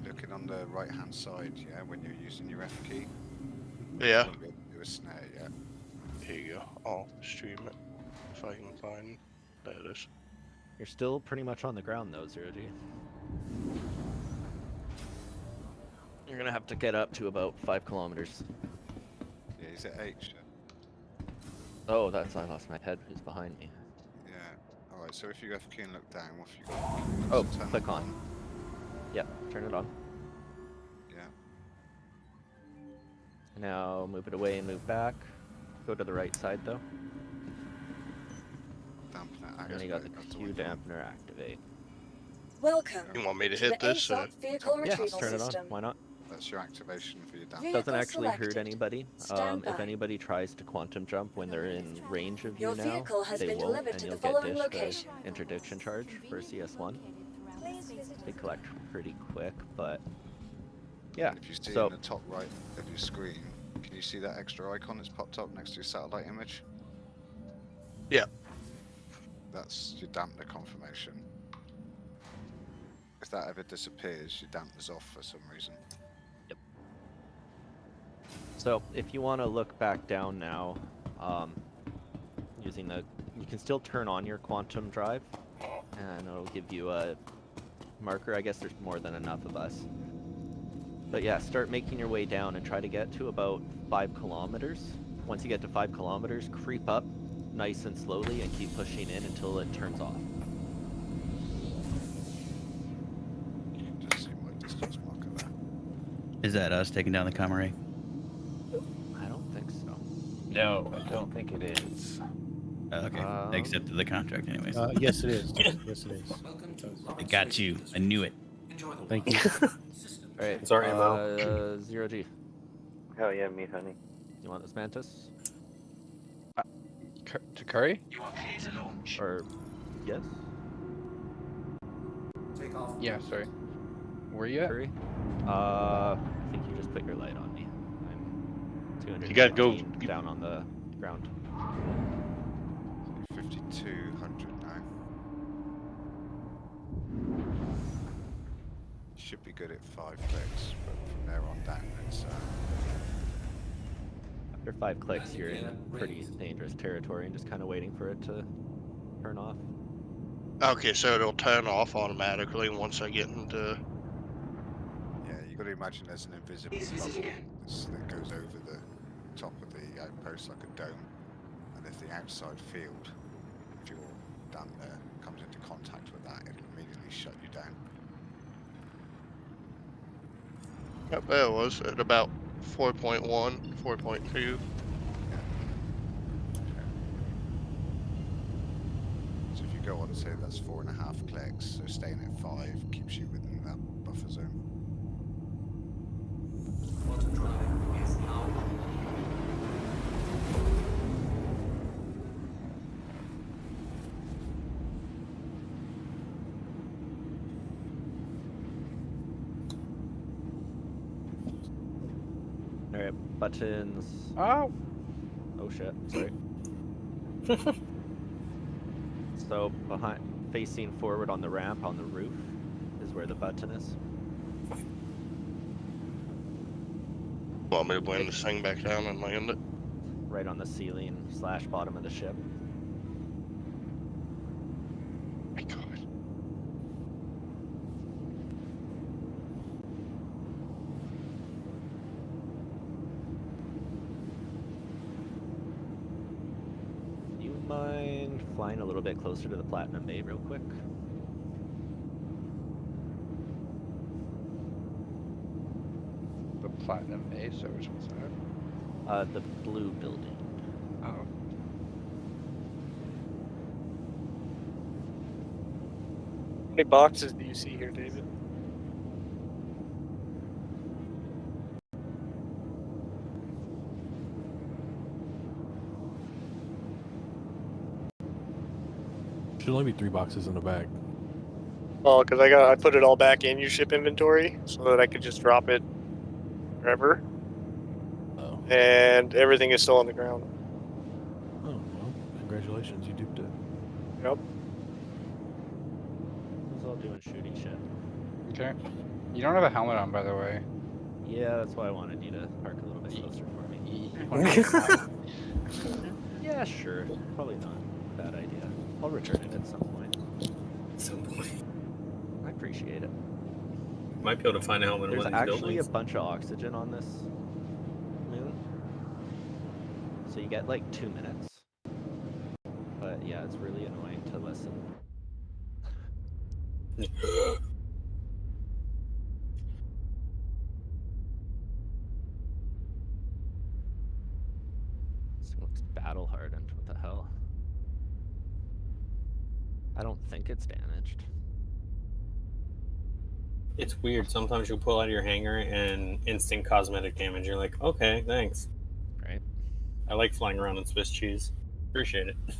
You're looking on the right hand side, yeah, when you're using your F key? Yeah. Do a snare, yeah. Here you go. I'll stream it if I can find. There it is. You're still pretty much on the ground though, Zero G. You're gonna have to get up to about 5 kilometers. Yeah, he's at H. Oh, I lost my head. Who's behind me? Yeah. Alright, so if you go F key and look down, what have you got? Oh, Turn click it on. Yep, turn it on. Yeah. Now move it away and move back. Go to the right side though. Dampener And then you got the Q dampener activate. Welcome. You want me to to hit the this? ASOP vehicle Yeah, retrieval turn it on. system. Why not? That's your activation for your dampener. Vehicle Doesn't actually hurt selected. anybody. Stand If by. anybody tries to quantum jump when they're in range of you Your now, vehicle has they been won't, delivered and to you'll the get following dished location. the interdiction charge for CS1. They collect pretty quick, but yeah. And if you see So in the top right of your screen, can you see that extra icon that's popped up next to your satellite image? Yeah. That's your dampener confirmation. If that ever disappears, your dampener's off for some reason. Yep. So if you want to look back down now, using you can still turn on your quantum drive, and it'll give you a marker. I guess there's more than enough of us. But yeah, start making your way down and try to get to about 5 kilometers. Once you get to 5 kilometers, creep up nice and slowly and keep pushing in until it turns off. Just seem like distance marker there. Is that us taking down the Comrie? I don't think so. No, I don't think it is. Okay, I accepted the contract anyways. Yes, it is. Yes, it is. I got you. I knew it. Thank you. Alright, Sorry, Mo. Zero G. Oh yeah, meat honey. You want this mantis? To Curry? Or yes? Yeah, sorry. Where you at? Curry? I think you just put your light on me. I'm 200. You gotta go down on the ground. 5200 now. Should be good at 5 clicks, but from there on down it's After 5 clicks, you're in pretty dangerous territory and just kind of waiting for it to turn off. Okay, so it'll turn off automatically once I get into. yeah, you got to imagine there's an invisible bubble that goes over the top of the outpost like a dome, and if the outside field, if you're down there, comes into contact with that, it'll immediately shut you down. Yep, there it was at about 4.1, 4.2. So if you go on, say that's 4.5 clicks, so staying at 5 keeps you within that buffer zone. buttons. Oh. Oh shit! Sorry. So facing forward on the ramp on the roof is where the button is. Want me to bring this thing back down and land it? Right on the ceiling / bottom of the ship. My God. Do you mind flying a little bit closer to the Platinum Bay real quick? The Platinum A, so which one's that? The blue building. Oh. How many boxes do you see here, David? Should only be 3 boxes in the bag. Oh, because I put it all back in your ship inventory so that I could just drop it wherever. Oh. And everything is still on the ground. Oh, well, congratulations, you duped it. Yep. Who's all doing shooting shit? Okay. You don't have a helmet on, by the way. Yeah, that's why I wanted you to park a little bit closer for me. Yeah, sure. Probably not a bad idea. I'll return it at some point. I appreciate it. Might be able to find a helmet in There's one of these actually buildings. a bunch of oxygen on this moon. So you get like 2 minutes. But yeah, it's really annoying to listen. This looks battle hardened. What the hell? I don't think it's damaged. It's weird. Sometimes you'll pull out of your hangar and instant cosmetic damage. You're like, okay, thanks. Right. I like flying around in Swiss cheese. Appreciate it. I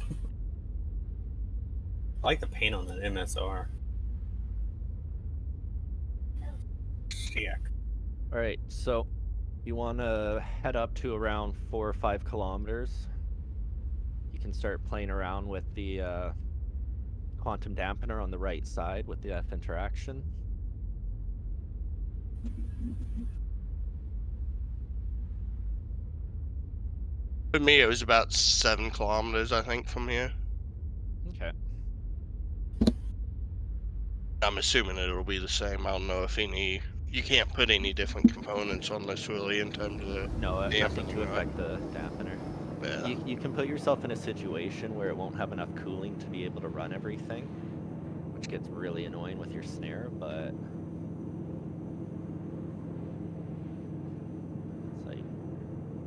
like the paint on that MSR. Yeah. All right, so you want to head up to around 4 or 5 kilometers. You can start playing around with the quantum dampener on the right side with the F interaction. For me, it was about 7 kilometers, I think, from here. Okay. I'm assuming it'll be the same. I don't know if you can't put any different components on this really in terms of the No, nothing dampening, to right? affect the dampener. Yeah. You can put yourself in a situation where it won't have enough cooling to be able to run everything, which gets really annoying with your snare, but it's like,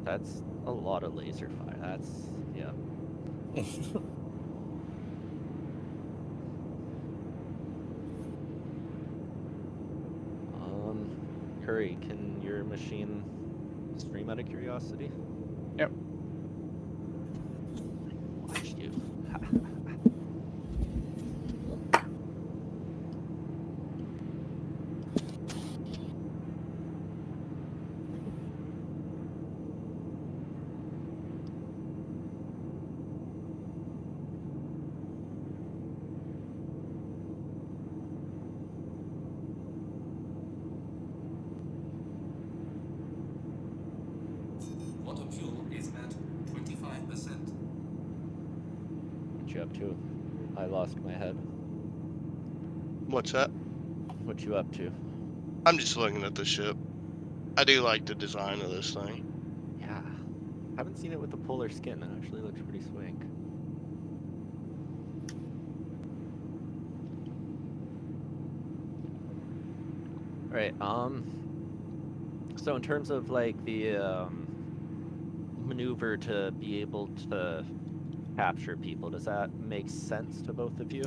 that's a lot of laser fire. That's, yeah. Curry, can your machine stream out of curiosity? Yep. Watched you. Water fuel is at 25%. What you up to? I lost my head. What's that? What you up to? I'm just looking at the ship. I do like the design of this thing. Yeah. Haven't seen it with the polar skin. It actually looks pretty swank. Alright, so in terms of like the maneuver to be able to capture people, does that make sense to both of you?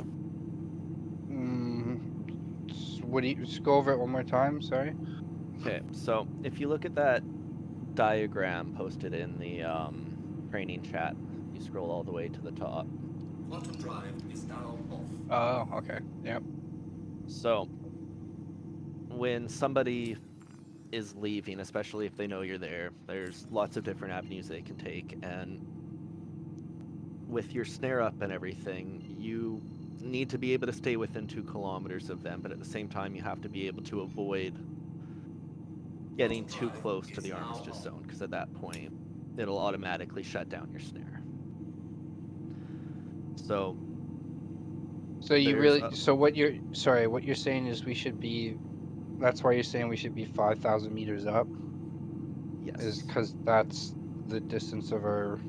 Would you just go over it one more time? Sorry. Okay, so if you look at that diagram posted in the training chat, you scroll all the way to the top. Quantum drive is now off. Oh, okay. Yep. So when somebody is leaving, especially if they know you're there, there's lots of different avenues they can take, and with your snare up and everything, you need to be able to stay within 2 kilometers of them, but at the same time you have to be able to avoid getting too close to the armistice zone, because at that point it'll automatically shut down your snare. So you there's really, a- so what you're saying is we should be, that's why you're saying we should be 5,000 meters up? Yes. Is because that's the distance of our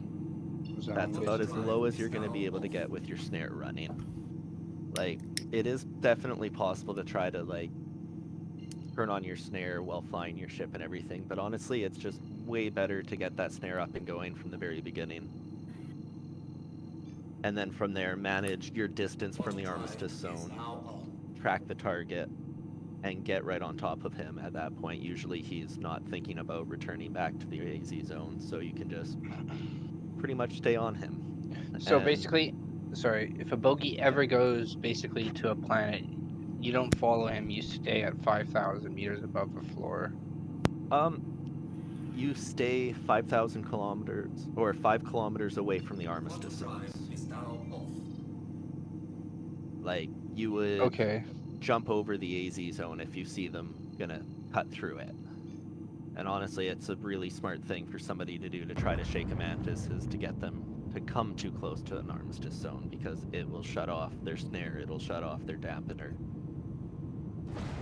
zone, That's about as basically? low as you're going to be able to get with your snare running. Like, it is definitely possible to try to, like, turn on your snare while flying your ship and everything, but honestly, it's just way better to get that snare up and going from the very beginning. And then from there, manage your distance from the armistice zone, track the target, and get right on top of him. At that point, usually he's not thinking about returning back to the AZ zone, so you can just pretty much stay on him. So And basically, sorry, if a bogey ever goes basically to a planet, you don't follow him, you stay at 5,000 meters above the floor. you stay 5,000 kilometers or 5 kilometers away from the armistice zones. Like, you would jump over the AZ zone if you see them gonna cut through it. And honestly, it's a really smart thing for somebody to do to try to shake a mantis, is to get them to come too close to an armistice zone, because it will shut off their snare, it'll shut off their dampener.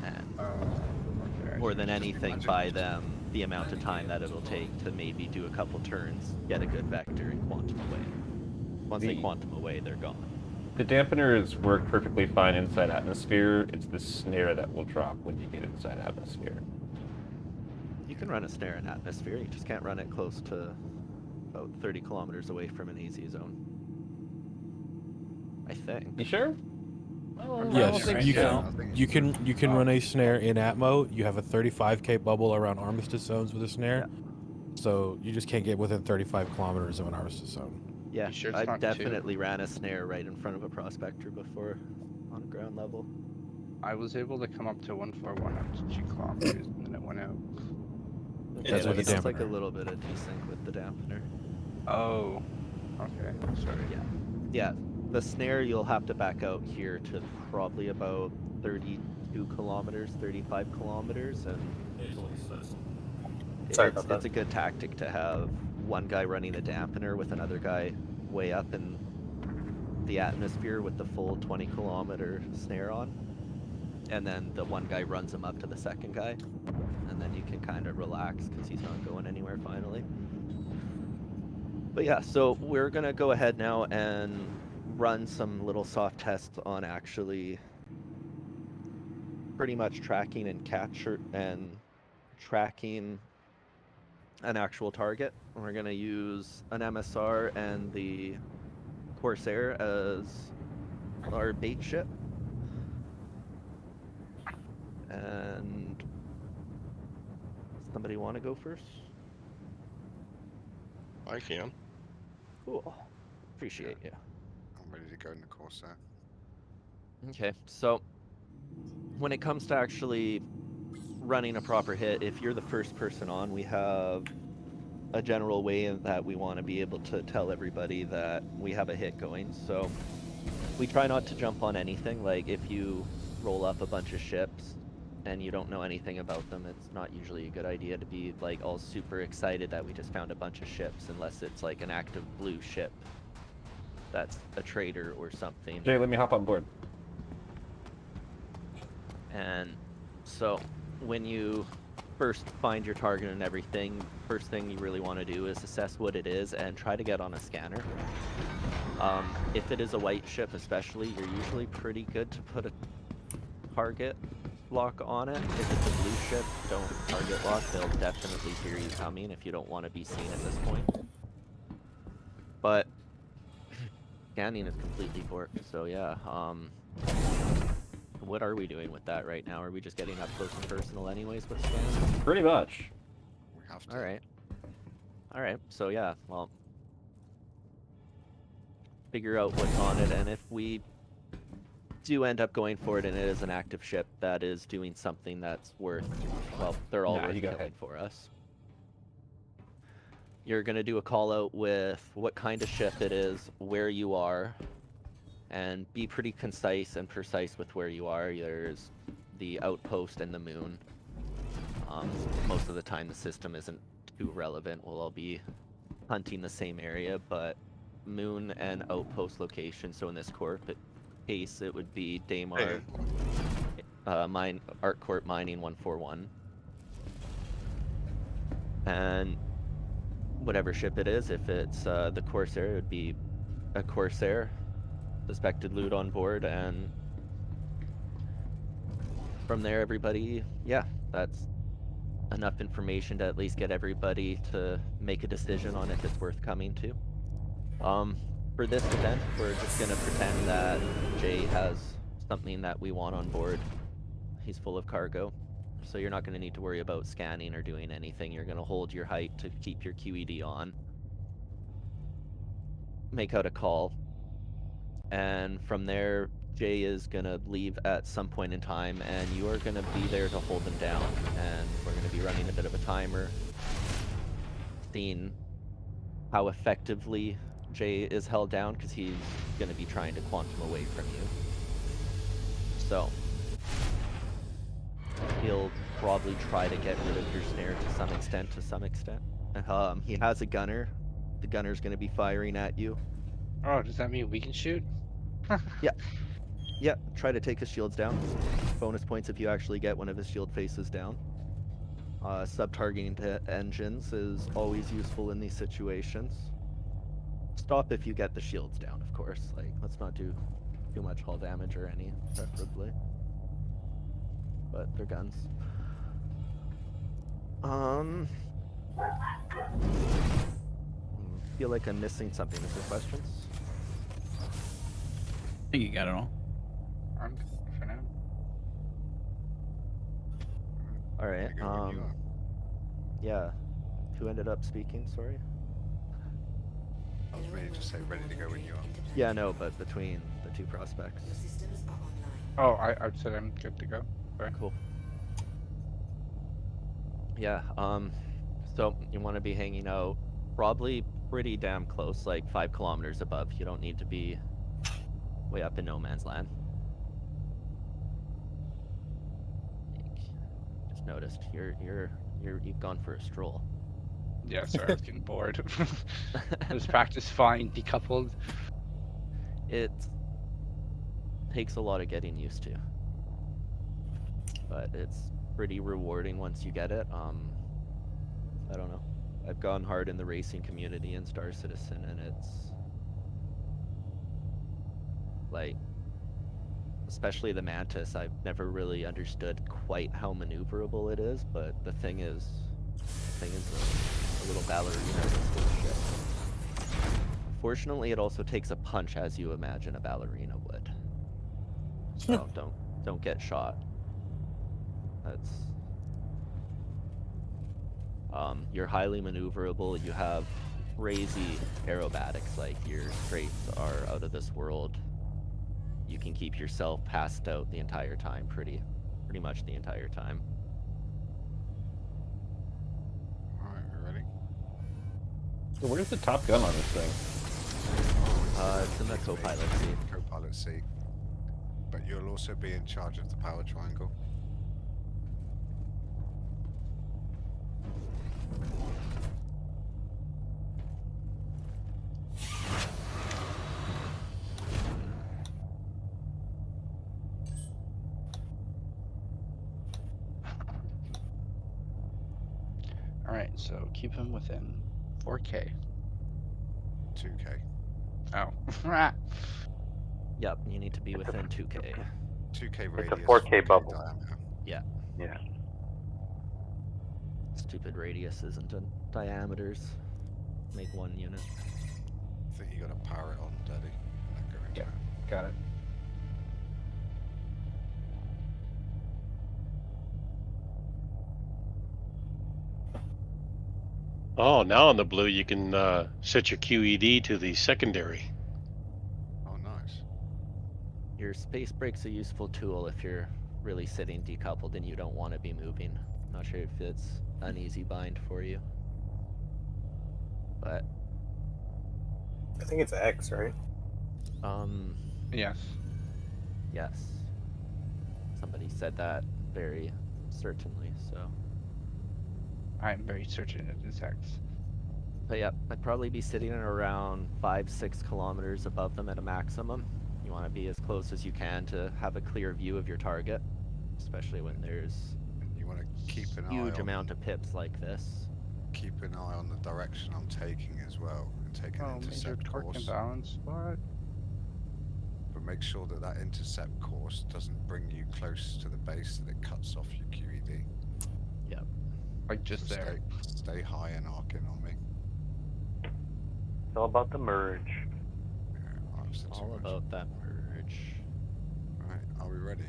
And more than anything, by them, the amount of time that it'll take to maybe do a couple turns, get a good vector, and quantum away. Once they quantum away, they're gone. The dampeners work perfectly fine inside atmosphere. It's the snare that will drop when you get inside atmosphere. You can run a snare in atmosphere, you just can't run it close to about 30 kilometers away from an AZ zone. I think. You sure? Yes, you can run a snare in Atmo. You have a 35k bubble around armistice zones with a snare, so you just can't get within 35 kilometers of an armistice zone. Yeah, I've definitely ran a snare right in front of a prospector before on ground level. I was able to come up to 141 up to 2 kilometers, and then it went out. That's with the dampener. It's like a little bit of desync with the dampener. Oh, okay. Sorry. Yeah, the snare you'll have to back out here to probably about 32 kilometers, 35 kilometers, and it's a good tactic to have one guy running a dampener with another guy way up in the atmosphere with the full 20 kilometer snare on, and then the one guy runs him up to the second guy, and then you can kind of relax because he's not going anywhere finally. But yeah, so we're gonna go ahead now and run some little soft tests on actually pretty much tracking and capture and tracking an actual target. We're gonna use an MSR and the Corsair as our bait ship. And somebody want to go first? I can. Cool. Appreciate you. I'm ready to go in the Corsair. Okay, so when it comes to actually running a proper hit, if you're the first person on, we have a general way that we want to be able to tell everybody that we have a hit going. So we try not to jump on anything. Like, if you roll up a bunch of ships and you don't know anything about them, it's not usually a good idea to be like all super excited that we just found a bunch of ships, unless it's like an active blue ship that's a trader or something. Jay, let me hop on board. And so when you first find your target and everything, first thing you really want to do is assess what it is and try to get on a scanner. If it is a white ship especially, you're usually pretty good to put a target lock on it. If it's a blue ship, don't target lock. They'll definitely hear you coming if you don't want to be seen at this point. But scanning is completely forked, so yeah. What are we doing with that right now? Are we just getting up close and personal anyways with scan? Pretty much. We have to. Alright, so yeah, well, figure out what's on it, and if we do end up going for it, and it is an active ship that is doing something that's worth, well, they're all worth killing for us. You're going to do a call out with what kind of ship it is, where you are, and be pretty concise and precise with where you are. There's the outpost and the moon. Most of the time the system isn't too relevant. We'll all be hunting the same area, but moon and outpost location. So in this case, it would be Daymar, ArcCorp Mining 141. And whatever ship it is, if it's the Corsair, it would be a Corsair, suspected loot on board, and from there, everybody, yeah, that's enough information to at least get everybody to make a decision on if it's worth coming to. For this event, we're just going to pretend that Jay has something that we want on board. He's full of cargo, so you're not going to need to worry about scanning or doing anything. You're going to hold your height to keep your QED on. Make out a call. And from there, Jay is going to leave at some point in time, and you are going to be there to hold him down. And we're going to be running a bit of a timer, seeing how effectively Jay is held down, because he's going to be trying to quantum away from you. So he'll probably try to get rid of your snare to some extent. He has a gunner. The gunner's going to be firing at you. Oh, does that mean we can shoot? Yeah, try to take his shields down. Bonus points if you actually get one of his shield faces down. Sub-targeting to engines is always useful in these situations. Stop if you get the shields down, of course. Like, let's not do too much hull damage or any, preferably. But they're guns. Feel like I'm missing something. Is there questions? I think you got it all. I'm good for now. All right. Yeah. Who ended up speaking? Sorry. I was ready to say ready to go when you are. Yeah, no, but between the two prospects. Oh, I said I'm good to go. Sorry. Cool. Yeah. So you want to be hanging out probably pretty damn close, like 5 kilometers above. You don't need to be way up in no man's land. Just noticed you've gone for a stroll. Yeah, sorry, I was getting bored. Was practice fine, decoupled? It takes a lot of getting used to, but it's pretty rewarding once you get it. I don't know. I've gone hard in the racing community in Star Citizen, and it's like, especially the Mantis, I've never really understood quite how maneuverable it is, but the thing is a little ballerina ship. Fortunately, it also takes a punch as you imagine a ballerina would. So don't get shot. That's you're highly maneuverable. You have crazy aerobatics, like your strafes are out of this world. You can keep yourself passed out the entire time, pretty much the entire time. Alright, we're ready. So where's the Top Gun on this thing? It's in the co-pilot seat. Co-pilot seat. But you'll also be in charge of the power triangle. Alright, so keep him within 4K. 2K. Oh. Yep, you need to be within 2K. 2K radius. It's a 4K bubble. Diameter. Yeah. Yeah. Stupid radiuses and diameters make one unit. I think you gotta power it on, Daddy. And go into it. Got it. Oh, now on the blue you can set your QED to the secondary. Oh, nice. Your space brake's a useful tool if you're really sitting decoupled and you don't want to be moving. Not sure if it's an easy bind for you. But I think it's X, right? Yes. Yes. Somebody said that very certainly, so. I'm very certain it is X. But yeah, I'd probably be sitting around 5-6 kilometers above them at a maximum. You want to be as close as you can to have a clear view of your target, especially when there's You want to keep an eye huge on, amount of pips like this. keep an eye on the direction I'm taking as well, and take an Oh, major intercept torque course. imbalance. What? But make sure that that intercept course doesn't bring you close to the base that it cuts off your QED. Yep. Like just So there. Stay high and arcing on me. It's all about the merge. Yeah, I've said too All much. about that merge. Right, are we ready?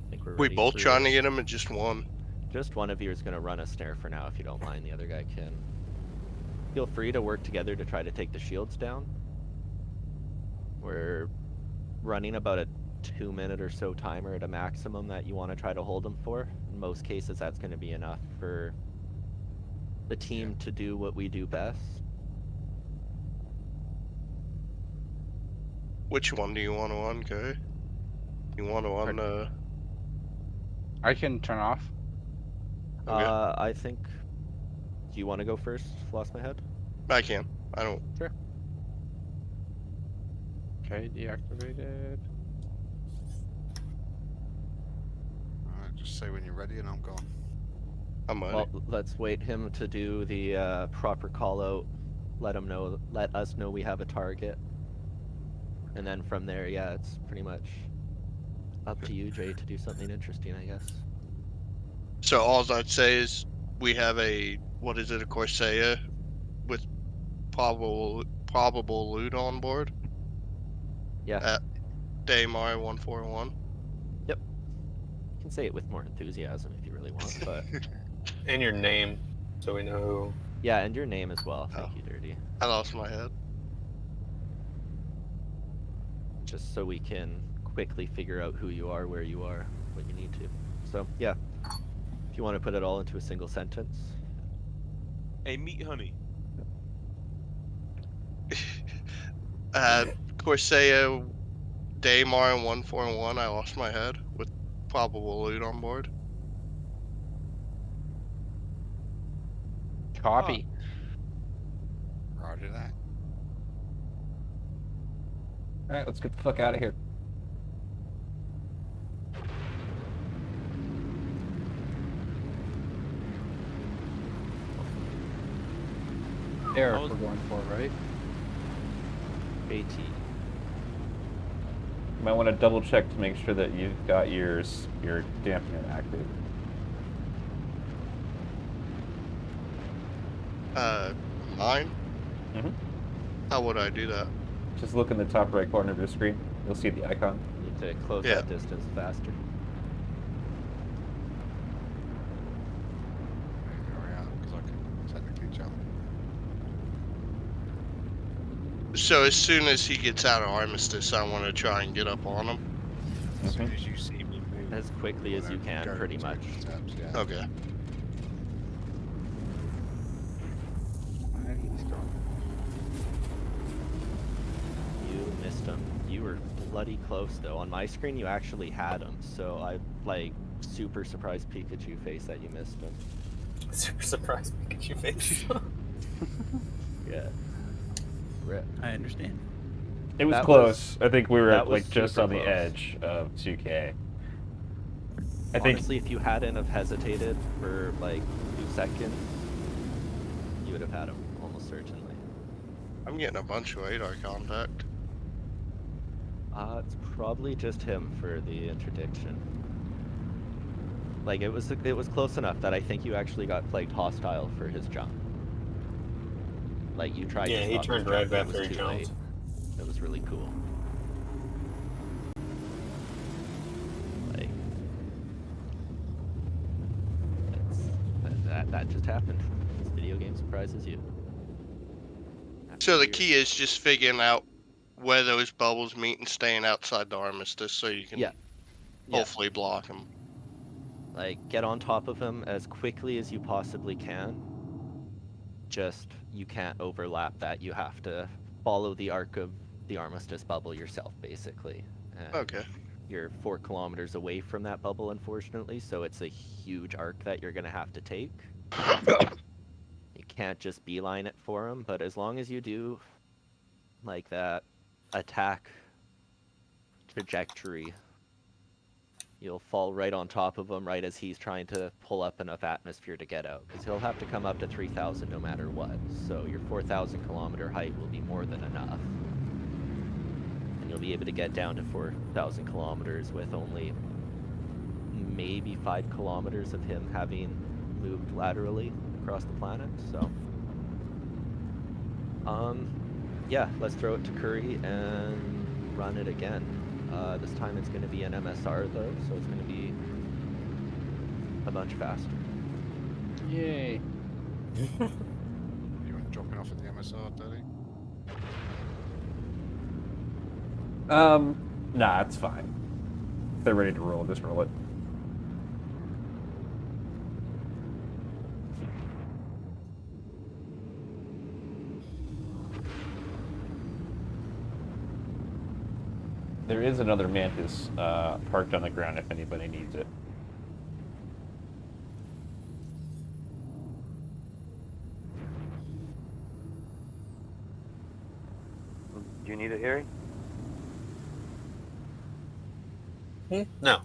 I think we're We ready both for trying to this. get him, and just one. Just one of you is going to run a snare for now, if you don't mind. The other guy can. Feel free to work together to try to take the shields down. We're running about a 2-minute or so timer at a maximum that you want to try to hold them for. In most cases, that's going to be enough for the team to do what we do best. Which one do you want to on, Kay? You want to on, I can turn off. Okay. I think. Do you want to go first? Lost my head. I can. I don't. Sure. Okay, deactivated. Alright, just say when you're ready and I'm gone. I'm ready. Well, let's wait him to do the proper call out. Let us know we have a target. And then from there, yeah, it's pretty much up to you, Jay, to do something interesting, I guess. So all I'd say is we have a, what is it, a Corsair with probable loot on board. Yeah. At Daymar 141. Yep. You can say it with more enthusiasm if you really want, but. And your name, so we know who. Yeah, and your name as well. Thank you, Dirty. I lost my head. Just so we can quickly figure out who you are, where you are, what you need to. So, yeah. If you want to put it all into a single sentence. Hey, meet honey. Corsair Daymar 141. I lost my head with probable loot on board. Copy. Roger that. Alright, let's get the fuck out of here. There, we're going for, right? AT. You might want to double check to make sure that you've got your dampener active. Mine? Mm-hmm. How would I do that? Just look in the top right corner of your screen. You'll see the icon. You need to close that distance faster. Hurry up, because I can technically jump. So as soon as he gets out of Armistice, I want to try and get up on him. As soon as you see me move. As quickly as you can, go pretty to much. intercepts, yeah. Okay. You missed him. You were bloody close, though. On my screen, you actually had him, so I, super surprised Pikachu face that you missed him. Super surprised Pikachu face. Yeah. Rip. I understand. It was That close. I think we were that was just super on the close. edge of 2K. I Honestly, if you hadn't have hesitated for 2 seconds, you would have had him, almost certainly. I'm getting a bunch of radar contact. It's probably just him for the interdiction. It was close enough that I think you actually got flagged hostile for his jump. You tried Yeah, to he stop turned his red jump, but it after was he too jumped. late. It was really cool. That just happened. This video game surprises you. So the key is just figuring out where those bubbles meet and staying outside the armistice so you can hopefully block them. Like, get on top of him as quickly as you possibly can. Just, you can't overlap that. You have to follow the arc of the armistice bubble yourself, basically. And Okay. You're 4 kilometers away from that bubble, unfortunately, so it's a huge arc that you're going to have to take. You can't just beeline it for him, but as long as you do, like, that attack trajectory, you'll fall right on top of him right as he's trying to pull up enough atmosphere to get out, because he'll have to come up to 3,000 no matter what. So your 4,000 kilometer height will be more than enough. And you'll be able to get down to 4,000 kilometers with only maybe 5 kilometers of him having moved laterally across the planet. So, yeah, let's throw it to Curry and run it again. This time it's going to be an MSR though, so it's going to be a bunch faster. Yay. You want dropping off at the MSR, Daddy? Nah, it's fine. If they're ready to roll, just roll it. There is another Mantis parked on the ground if anybody needs it. Do you need it, Harry? No.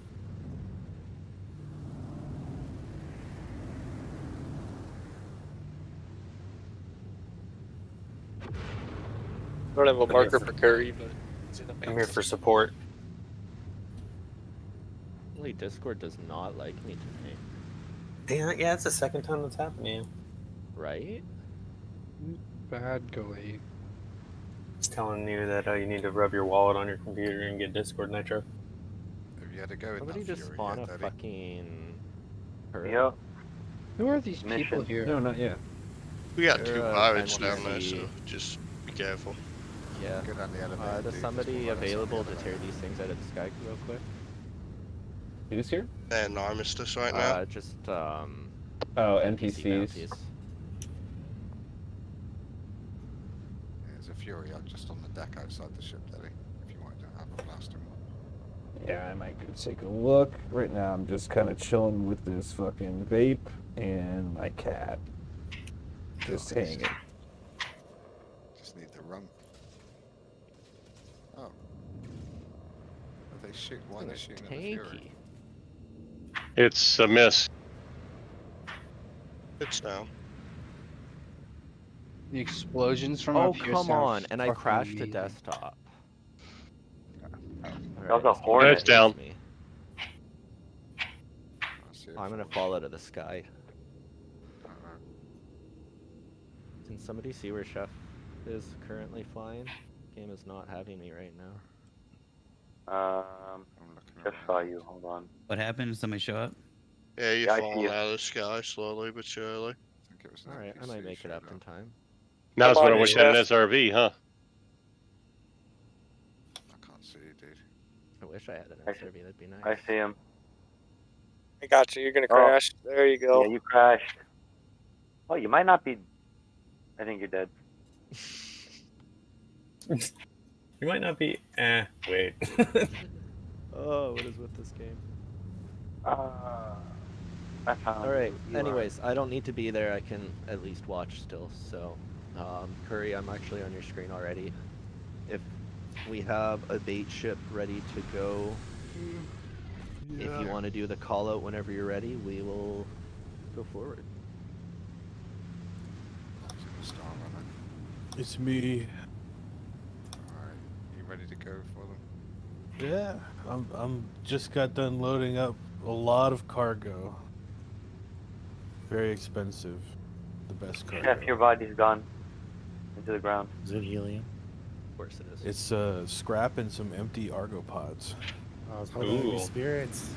I don't have a marker for Curry, but I'm here for support. Really, Discord does not like me today. Yeah, it's the second time that's happened to you. Right? Bad Gully. It's telling you that you need to rub your wallet on your computer and get Discord Nitro. Have you had to go in Somebody that just Fury spawn yet, a Daddy? fucking... Yep. Who are these people Mission. here? No, not yet. We got They're, 2 pirates NPC. down there, so just be careful. Yeah. Go down the elevator, Does dude. somebody Just walk right outside the available to tear elevator. these things out of the sky real quick? Who's here? And armistice right now. Just, Oh, NPC NPCs. bounties. There's a Fury out just on the deck outside the ship, Daddy. If you wanted to have a blast him. Yeah, I might go take a look. Right now, I'm just kind of chilling with this fucking vape and my cat. Just hanging. Just need the rum. Oh. Are they shoot? Why are they shooting at the Fury? It's a miss. It's down. The explosions from Oh, up here come sound on, and I fucking crashed the amazing. desktop. That was a hornet. It's down. Me. I'm gonna fall out of the sky. Can somebody see where Chef is currently flying? Game is not having me right now. Just saw you. Hold on. What happened? Did somebody show up? Yeah, you're Yeah, I see falling you. out of the sky slowly but surely. I think it was Alright, I might make it up in time. Now's Come when on, I wish I had an Chef. SRV, huh? I can't see you, dude. I wish I had an I SRV, that'd be nice. I see him. I got you. You're gonna Oh. crash. There you go. Yeah, you crashed. Oh, you might not be. I think you're dead. You might not be. Wait. Oh, what is with this game? I found Alright, you. anyways, I don't need to be there. I can at least watch still. So, Curry, I'm actually on your screen already. If we have a bait ship ready to go, if you want to do the call out whenever you're ready, we will go forward. Star runner. It's me. Alright. You ready to go for them? Yeah, I'm just got done loading up a lot of cargo. Very expensive. The best cargo. Chef, your body's gone into the ground. Is it helium? Of course it is. It's scrap and some empty argopods. Ooh. Spirits.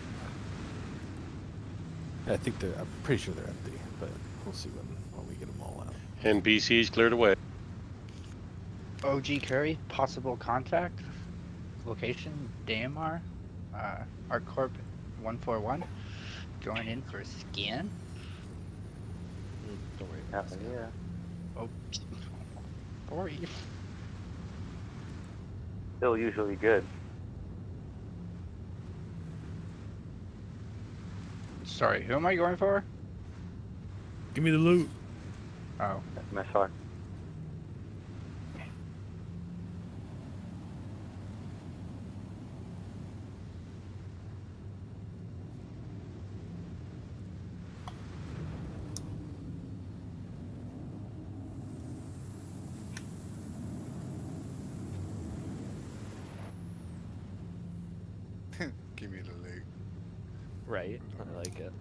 I think I'm pretty sure they're empty, but we'll see when we get them all out. And BC's cleared away. OG Curry, possible contact. Location, DMR. ArcCorp 141. Join in for a scan. Don't worry Yeah, about this. yeah. Oh, sorry. Still usually good. Sorry, who am I going for? Give me the loot. Oh. MSR. Give me the loot. Right, I like it.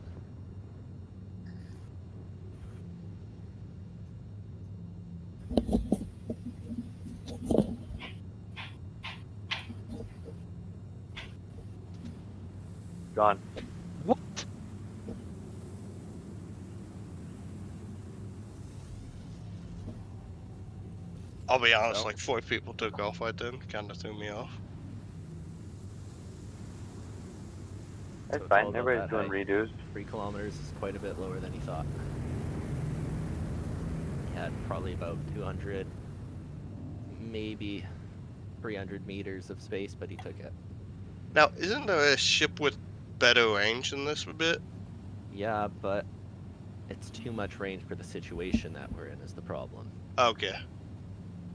Gone. What? I'll be honest, So- like 4 people took off right then. Kind of threw me off. That's So it's fine. all about Everybody's that doing height. redos. 3 kilometers is quite a bit lower than he thought. He had probably about 200, maybe 300 meters of space, but he took it. Now, isn't there a ship with better range than this a bit? Yeah, but it's too much range for the situation that we're in is the problem. Okay.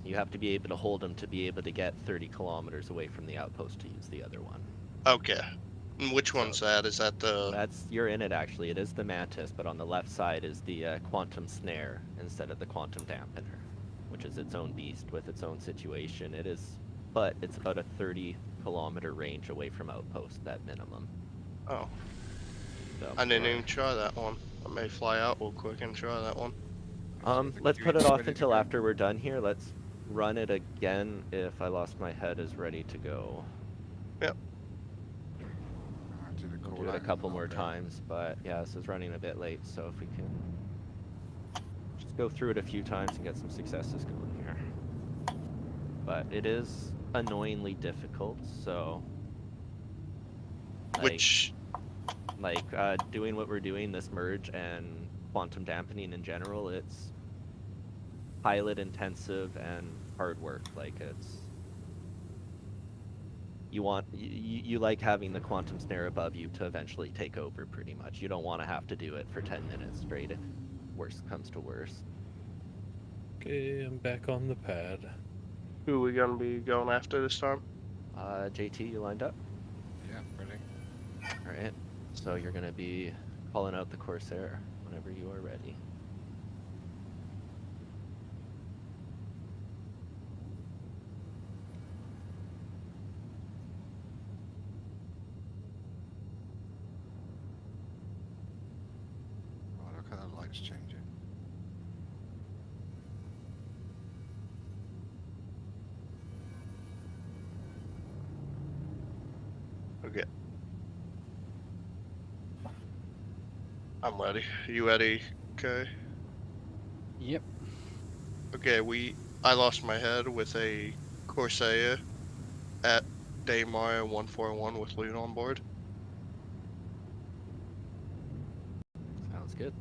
You have to be able to hold him to be able to get 30 kilometers away from the outpost to use the other one. Okay. And which one's that? Is that the... You're in it actually. It is the Mantis, but on the left side is the Quantum Snare instead of the Quantum Dampener, which is its own beast with its own situation. But it's about a 30-kilometer range away from outpost at minimum. Oh. So, I didn't even try that one. I may fly out real quick and try that one. let's put it off until after we're done here. Let's run it again if I Lost My Head is ready to go. Yep. We'll do it a couple more times, but yeah, this is running a bit late, so if we can just go through it a few times and get some successes going here. But it is annoyingly difficult, so... doing what we're doing, this merge and quantum dampening in general, it's pilot intensive and hard work. Like, it's... You like having the quantum snare above you to eventually take over, pretty much. You don't want to have to do it for 10 minutes straight if worst comes to worst. Okay, I'm back on the pad. Who are we going to be going after this time? JT, you lined up? Yeah, ready. Alright, so you're going to be calling out the Corsair whenever you are ready. Oh, look how the lights changing. Okay. I'm ready. You ready? Okay. Yep. Okay, I lost my head with a Corsair at Daymar 141 with loot on board. Sounds good.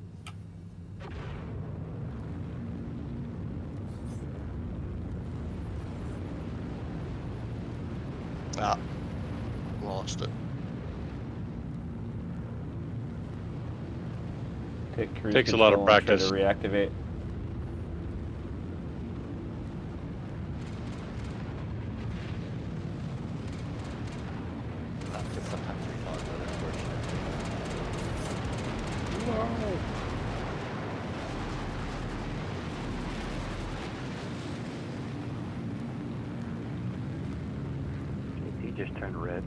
Ah. Lost it. Takes a lot of practice. To reactivate. Just sometimes we talk about it, unfortunately. Whoa. He just turned red.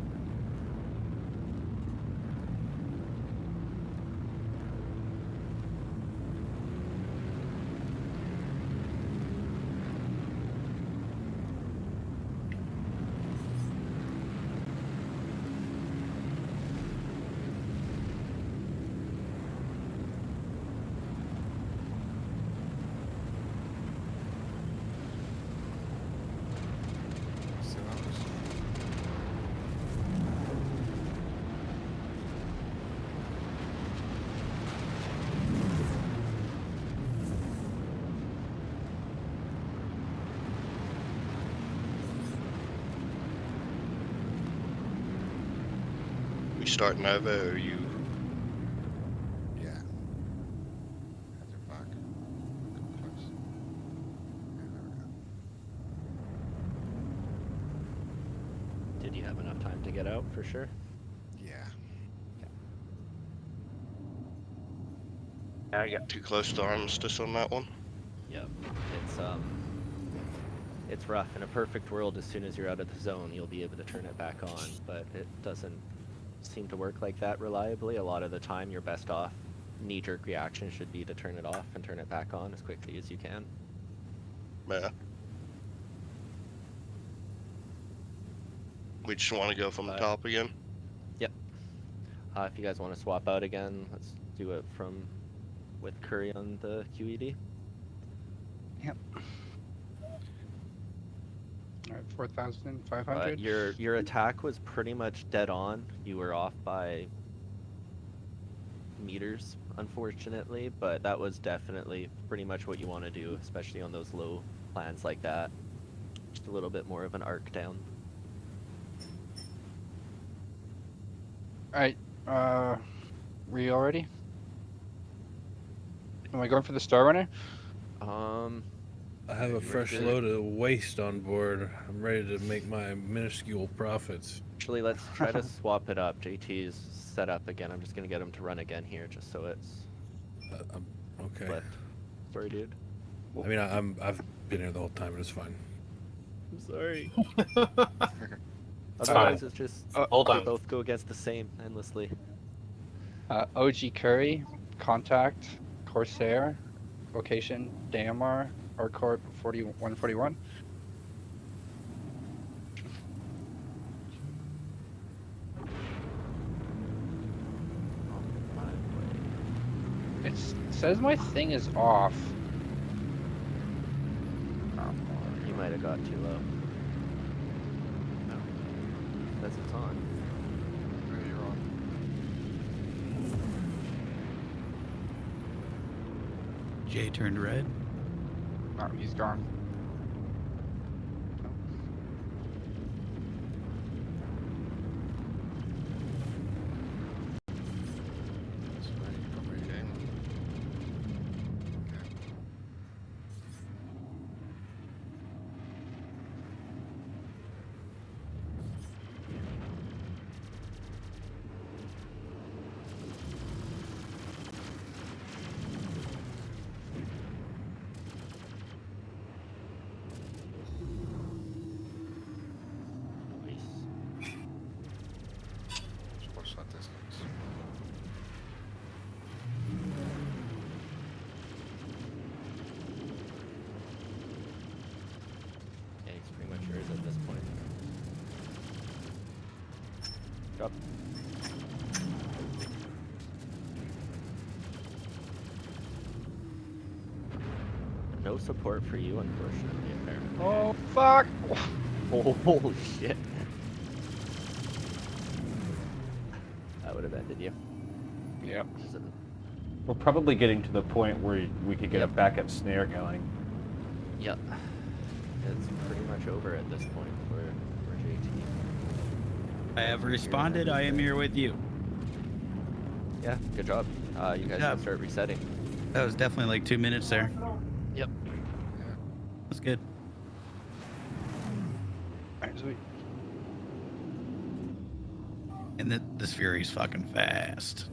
starting over, or are you? Yeah. Heading back. Come close. Yeah, there we go. Did you have enough time to get out for sure? Yeah. I got too close to Armistice on that one. Yep. It's rough. In a perfect world, as soon as you're out of the zone, you'll be able to turn it back on, but it doesn't seem to work like that reliably. A lot of the time, your best off knee-jerk reaction should be to turn it off and turn it back on as quickly as you can. Yeah. We just want to go from the top again. Yep. If you guys want to swap out again, let's do it with Curry on the QED. Yep. All right, 4,500. Your attack was pretty much dead on. You were off by meters, unfortunately, but that was definitely pretty much what you want to do, especially on those low plans like that. Just a little bit more of an arc down. All right. Were you all ready? Am I going for the Star Runner? I have a fresh load of waste on board. I'm ready to make my minuscule profits. Actually, let's try to swap it up. JT's set up again. I'm just gonna get him to run again here, just so it's okay. flipped. Sorry, dude. I mean, I've been here the whole time, but it's fine. I'm sorry. It's Otherwise, fine. it's just Hold they on. both go against the same endlessly. OG Curry, Contact, Corsair, Location, DMR, Hardcore 4141. It says my thing is off. You might have got too low. No. Says it's on. You're on. Jay turned red. Oh, he's gone. Just watch that distance. Yeah, he's pretty much yours at this point. Drop. No support for you, unfortunately, apparently. Oh, fuck! Oh, holy shit. That would have ended you. Yep. We're probably getting to the point where we could get a backup snare going. Yep. It's pretty much over at this point for JT. I have responded. I am here with you. Yeah, good job. You guys can start resetting. That was definitely like 2 minutes there. Yep. That's good. Alright, sweet. And this Fury's fucking fast.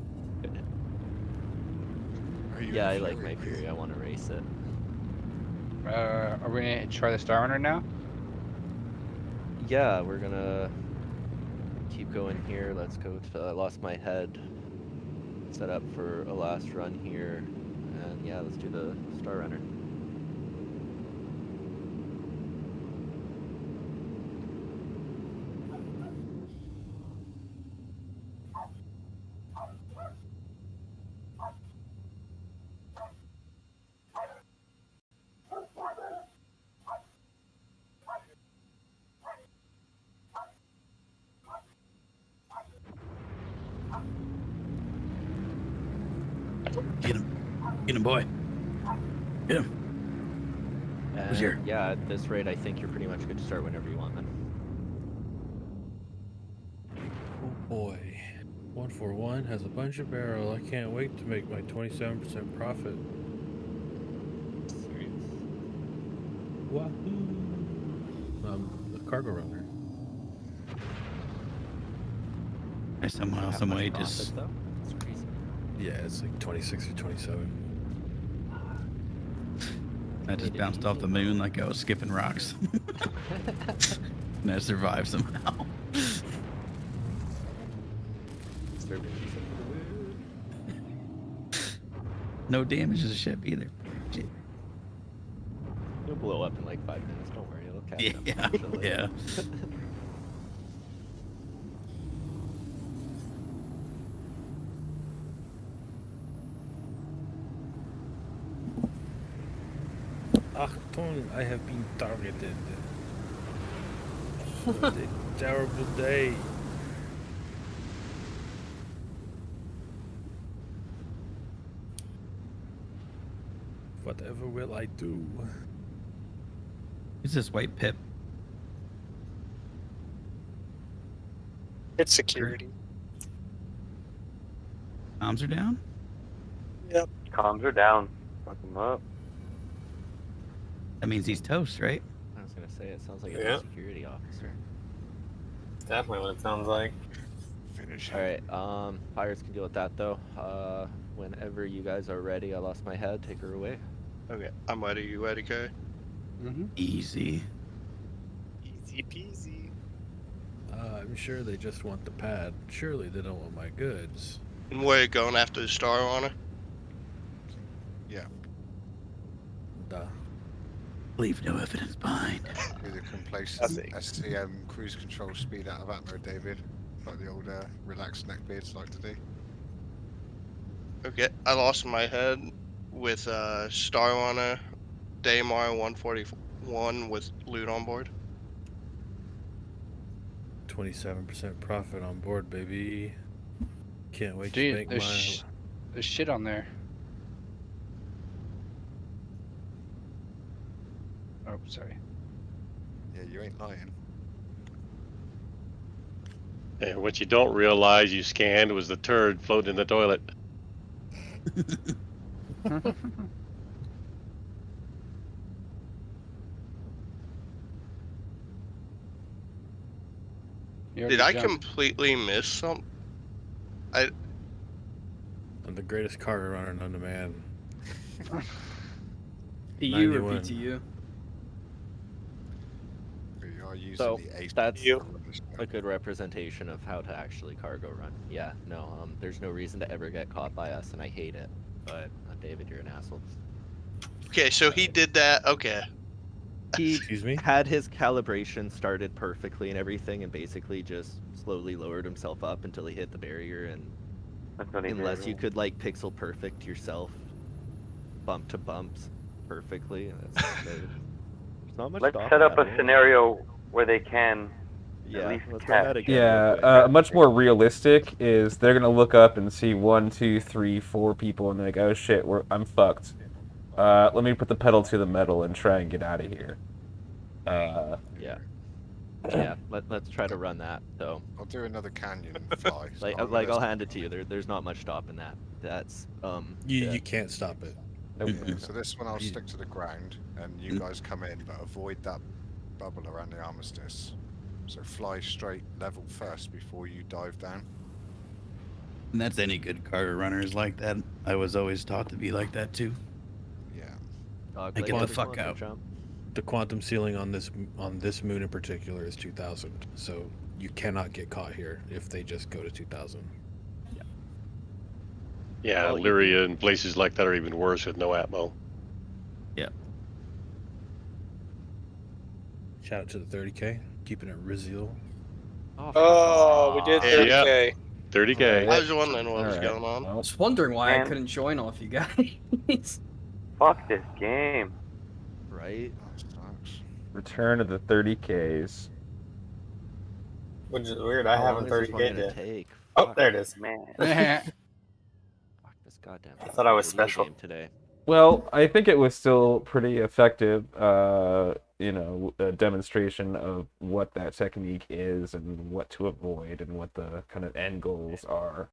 Yeah, I like my Fury. I want to race it. Are we gonna try the Star Runner now? Yeah, we're gonna keep going here. Let's go to Lost My Head. Set up for a last run here. And yeah, let's do the Star Runner. Get him. Get him, boy. Get him. Who's here? Yeah, at this rate, I think you're pretty much good to start whenever you want, then. Oh boy. 141 has a bunch of barrel. I can't wait to make my 27% profit. Wahoo! The cargo runner. I somehow, some way, just Yeah, it's like 26 or 27. I just bounced off the moon like I was skipping rocks, and I survived somehow. No damage to the ship either. Shit. You'll blow up in like 5 minutes. Don't worry, it'll catch up. Yeah, eventually. yeah. Achtung, I have been targeted. What a terrible day. Whatever will I do? Who's this white pip? It's security. Comms are down? Yep. Comms are down. Fuck them up. That means he's toast, right? I was gonna say, it sounds like a Yeah. security officer. Definitely what it sounds like. Finish All right, Pirates can deal with that though. Whenever you guys are ready, I lost my head. Take her away. Okay, I'm ready. You ready, Kay? Easy. Easy peasy. I'm sure they just want the pad. Surely they don't want my goods. And we're going after the Star Honor? Yeah. Duh. Leave no evidence behind. With a complacent SCM cruise control speed out of atmo, David. Like the old relaxed neckbeards like to do. Okay, I lost my head with Star Honor, Daymar 141 with loot on board. 27% profit on board, baby. Can't wait to Dude, make there's shit on there. Oh, sorry. Yeah, you ain't lying. And what you don't realize you scanned was the turd floating in the toilet. Did I completely miss something? I'm the greatest cargo runner known to man. PU or 91. PTU? We are using So the ace. that's a good representation of how to actually cargo run. Yeah, no, there's no reason to ever get caught by us, and I hate it. But David, you're an asshole. Okay, so he did that. Okay. He Excuse me? had his calibration started perfectly and everything, and basically just slowly lowered himself up until he hit the barrier. And That's what he unless did. you could like pixel perfect yourself, bump to bumps perfectly, there's not much. Let's stopping set up that, a eh? scenario where they can Yeah, at least let's run that catch. again real quick. Yeah, much more realistic is they're gonna look up and see 1, 2, 3, 4 people, and they're like, "Oh shit, I'm fucked. Let me put the pedal to the metal and try and get out of here." Yeah. Yeah, let's try to run that. So I'll do another canyon fly. So like I'll hand it to you. There's not much stopping that. That's You can't stop it. Yeah, so this one I'll stick to the ground, and you guys come in, but avoid that bubble around the armistice. So fly straight level first before you dive down. And that's any good cargo runner is like that. I was always taught to be like that too. Yeah. I get the fuck out. The quantum ceiling on this moon in particular is 2,000. So you cannot get caught here if they just go to 2,000. Yeah, Well, Lyria and places like that are even worse with no atmo. Yeah. Shout out to the 30K, keeping it real. Oh, we did 30K. 30K. I was wondering what was Alright. going on. I was wondering why I Man. couldn't join off you guys. Fuck this game. Right. Return of the 30Ks. Which is weird. I How haven't long is this one 30K gonna yet. take? Oh, Fuck. there it is. Man. Fuck this goddamn. I thought I was video special. game today. Well, I think it was still pretty effective, a demonstration of what that technique is and what to avoid and what the kind of end goals are.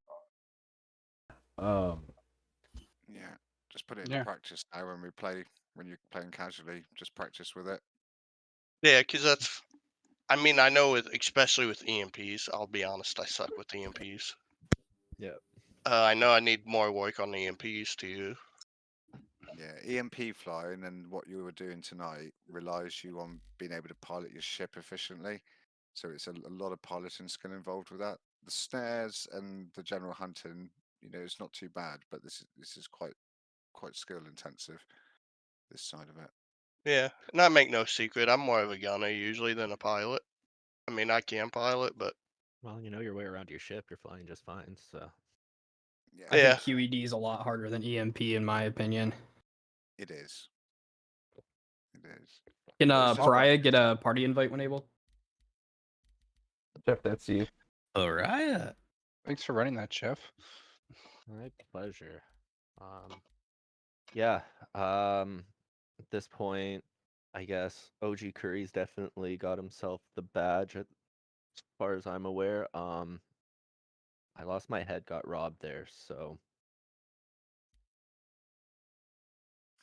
Yeah, just put it into Yeah. practice now when you're playing casually, just practice with it. Yeah, because that's. I mean, I know especially with EMPs. I'll be honest, I suck with EMPs. Yeah. I know I need more work on EMPs too. Yeah, EMP flying and what you were doing tonight relies you on being able to pilot your ship efficiently. So it's a lot of piloting skill involved with that. The snares and the general hunting, it's not too bad, but this is quite skill intensive. This side of it. Yeah, and I make no secret, I'm more of a gunner usually than a pilot. I mean, I can pilot, but Well, you know your way around your ship. You're flying just fine. So. I think QED is a lot harder than EMP, in my opinion. It is. It is. Can But it's just Pariah practice. get a party invite when able? Jeff, that's you. Alright. Thanks for running that, Chef. My pleasure. Yeah. At this point, I guess OG Curry's definitely got himself the badge, as far as I'm aware. I lost my head, got robbed there, so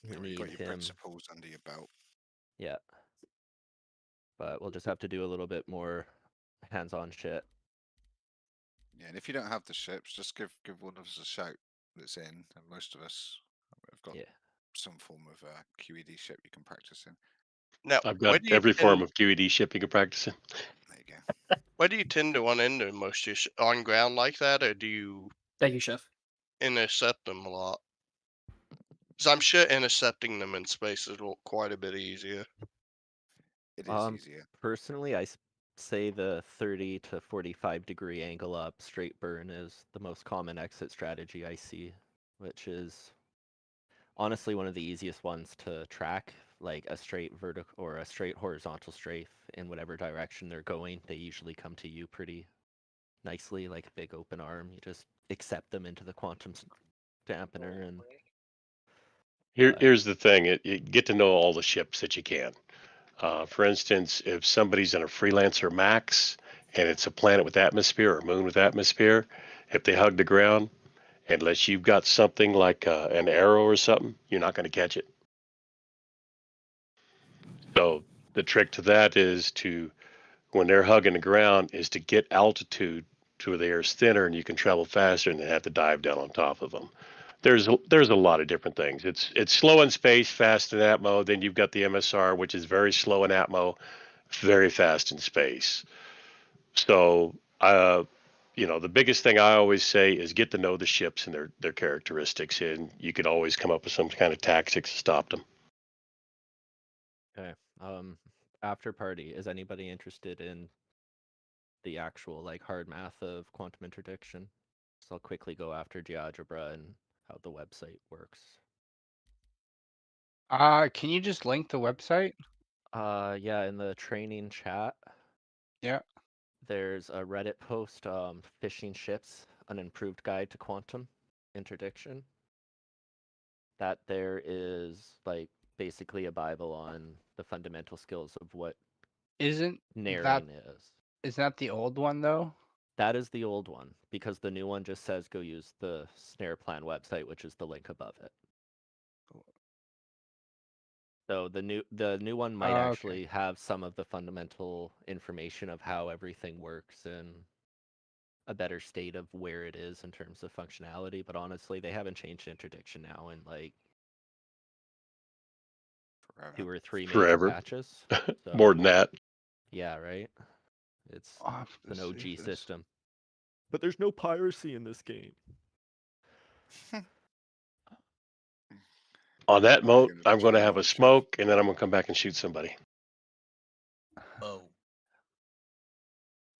we You need got your him. principles under your belt. Yeah. But we'll just have to do a little bit more hands-on shit. Yeah, and if you don't have the ships, just give one of us a shout that's in, and most of us have got some form of QED ship you can practice in. now I've where got do you every tend, form of QED shipping and practicing. There you go. where do you tend to run into most of your on ground like that, or do you Thank you, Chef. intercept them a lot? Because I'm sure intercepting them in space is quite a bit easier. It is easier. Personally, say the 30 to 45 degree angle up straight burn is the most common exit strategy I see, which is honestly one of the easiest ones to track, like a straight vertical or a straight horizontal strafe in whatever direction they're going. They usually come to you pretty nicely, like a big open arm. You just accept them into the quantum dampener and Here's the thing: you get to know all the ships that you can. For instance, if somebody's in a freelancer max and it's a planet with atmosphere or moon with atmosphere, if they hug the ground, unless you've got something like an arrow or something, you're not going to catch it. So the trick to that is when they're hugging the ground, is to get altitude to where the air's thinner and you can travel faster and then have to dive down on top of them. There's a lot of different things. It's slow in space, fast in atmo. Then you've got the MSR, which is very slow in atmo, very fast in space. So, the biggest thing I always say is get to know the ships and their characteristics, and you can always come up with some kind of tactics to stop them. Okay. After party, is anybody interested in the actual hard math of quantum interdiction? So I'll quickly go after GeoGebra and how the website works. Can you just link the website? Yeah, in the training chat. Yeah. There's a Reddit post, Fishing Ships, an improved guide to quantum interdiction. That there is basically a Bible on the fundamental skills of what Isn't naring is. Is that the old one though? That is the old one, because the new one just says go use the snare plan website, which is the link above it. So the new one might actually have some of the fundamental information of how everything works and a better state of where it is in terms of functionality. But honestly, they haven't changed interdiction now in Forever. 2 or 3 major Forever. patches. So, More than that. Yeah, right. It's an OG system. But there's no piracy in this game. On that note, I'm going to have a smoke, and then I'm going to come back and shoot somebody. Oh.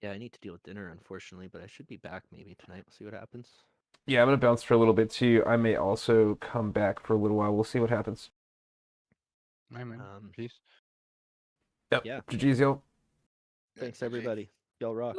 Yeah, I need to deal with dinner, unfortunately, but I should be back maybe tonight. We'll see what happens. Yeah, I'm gonna bounce for a little bit too. I may also come back for a little while. We'll see what happens. Peace. Yep. Yeah. GG's, y'all. Thanks, everybody. Y'all rock.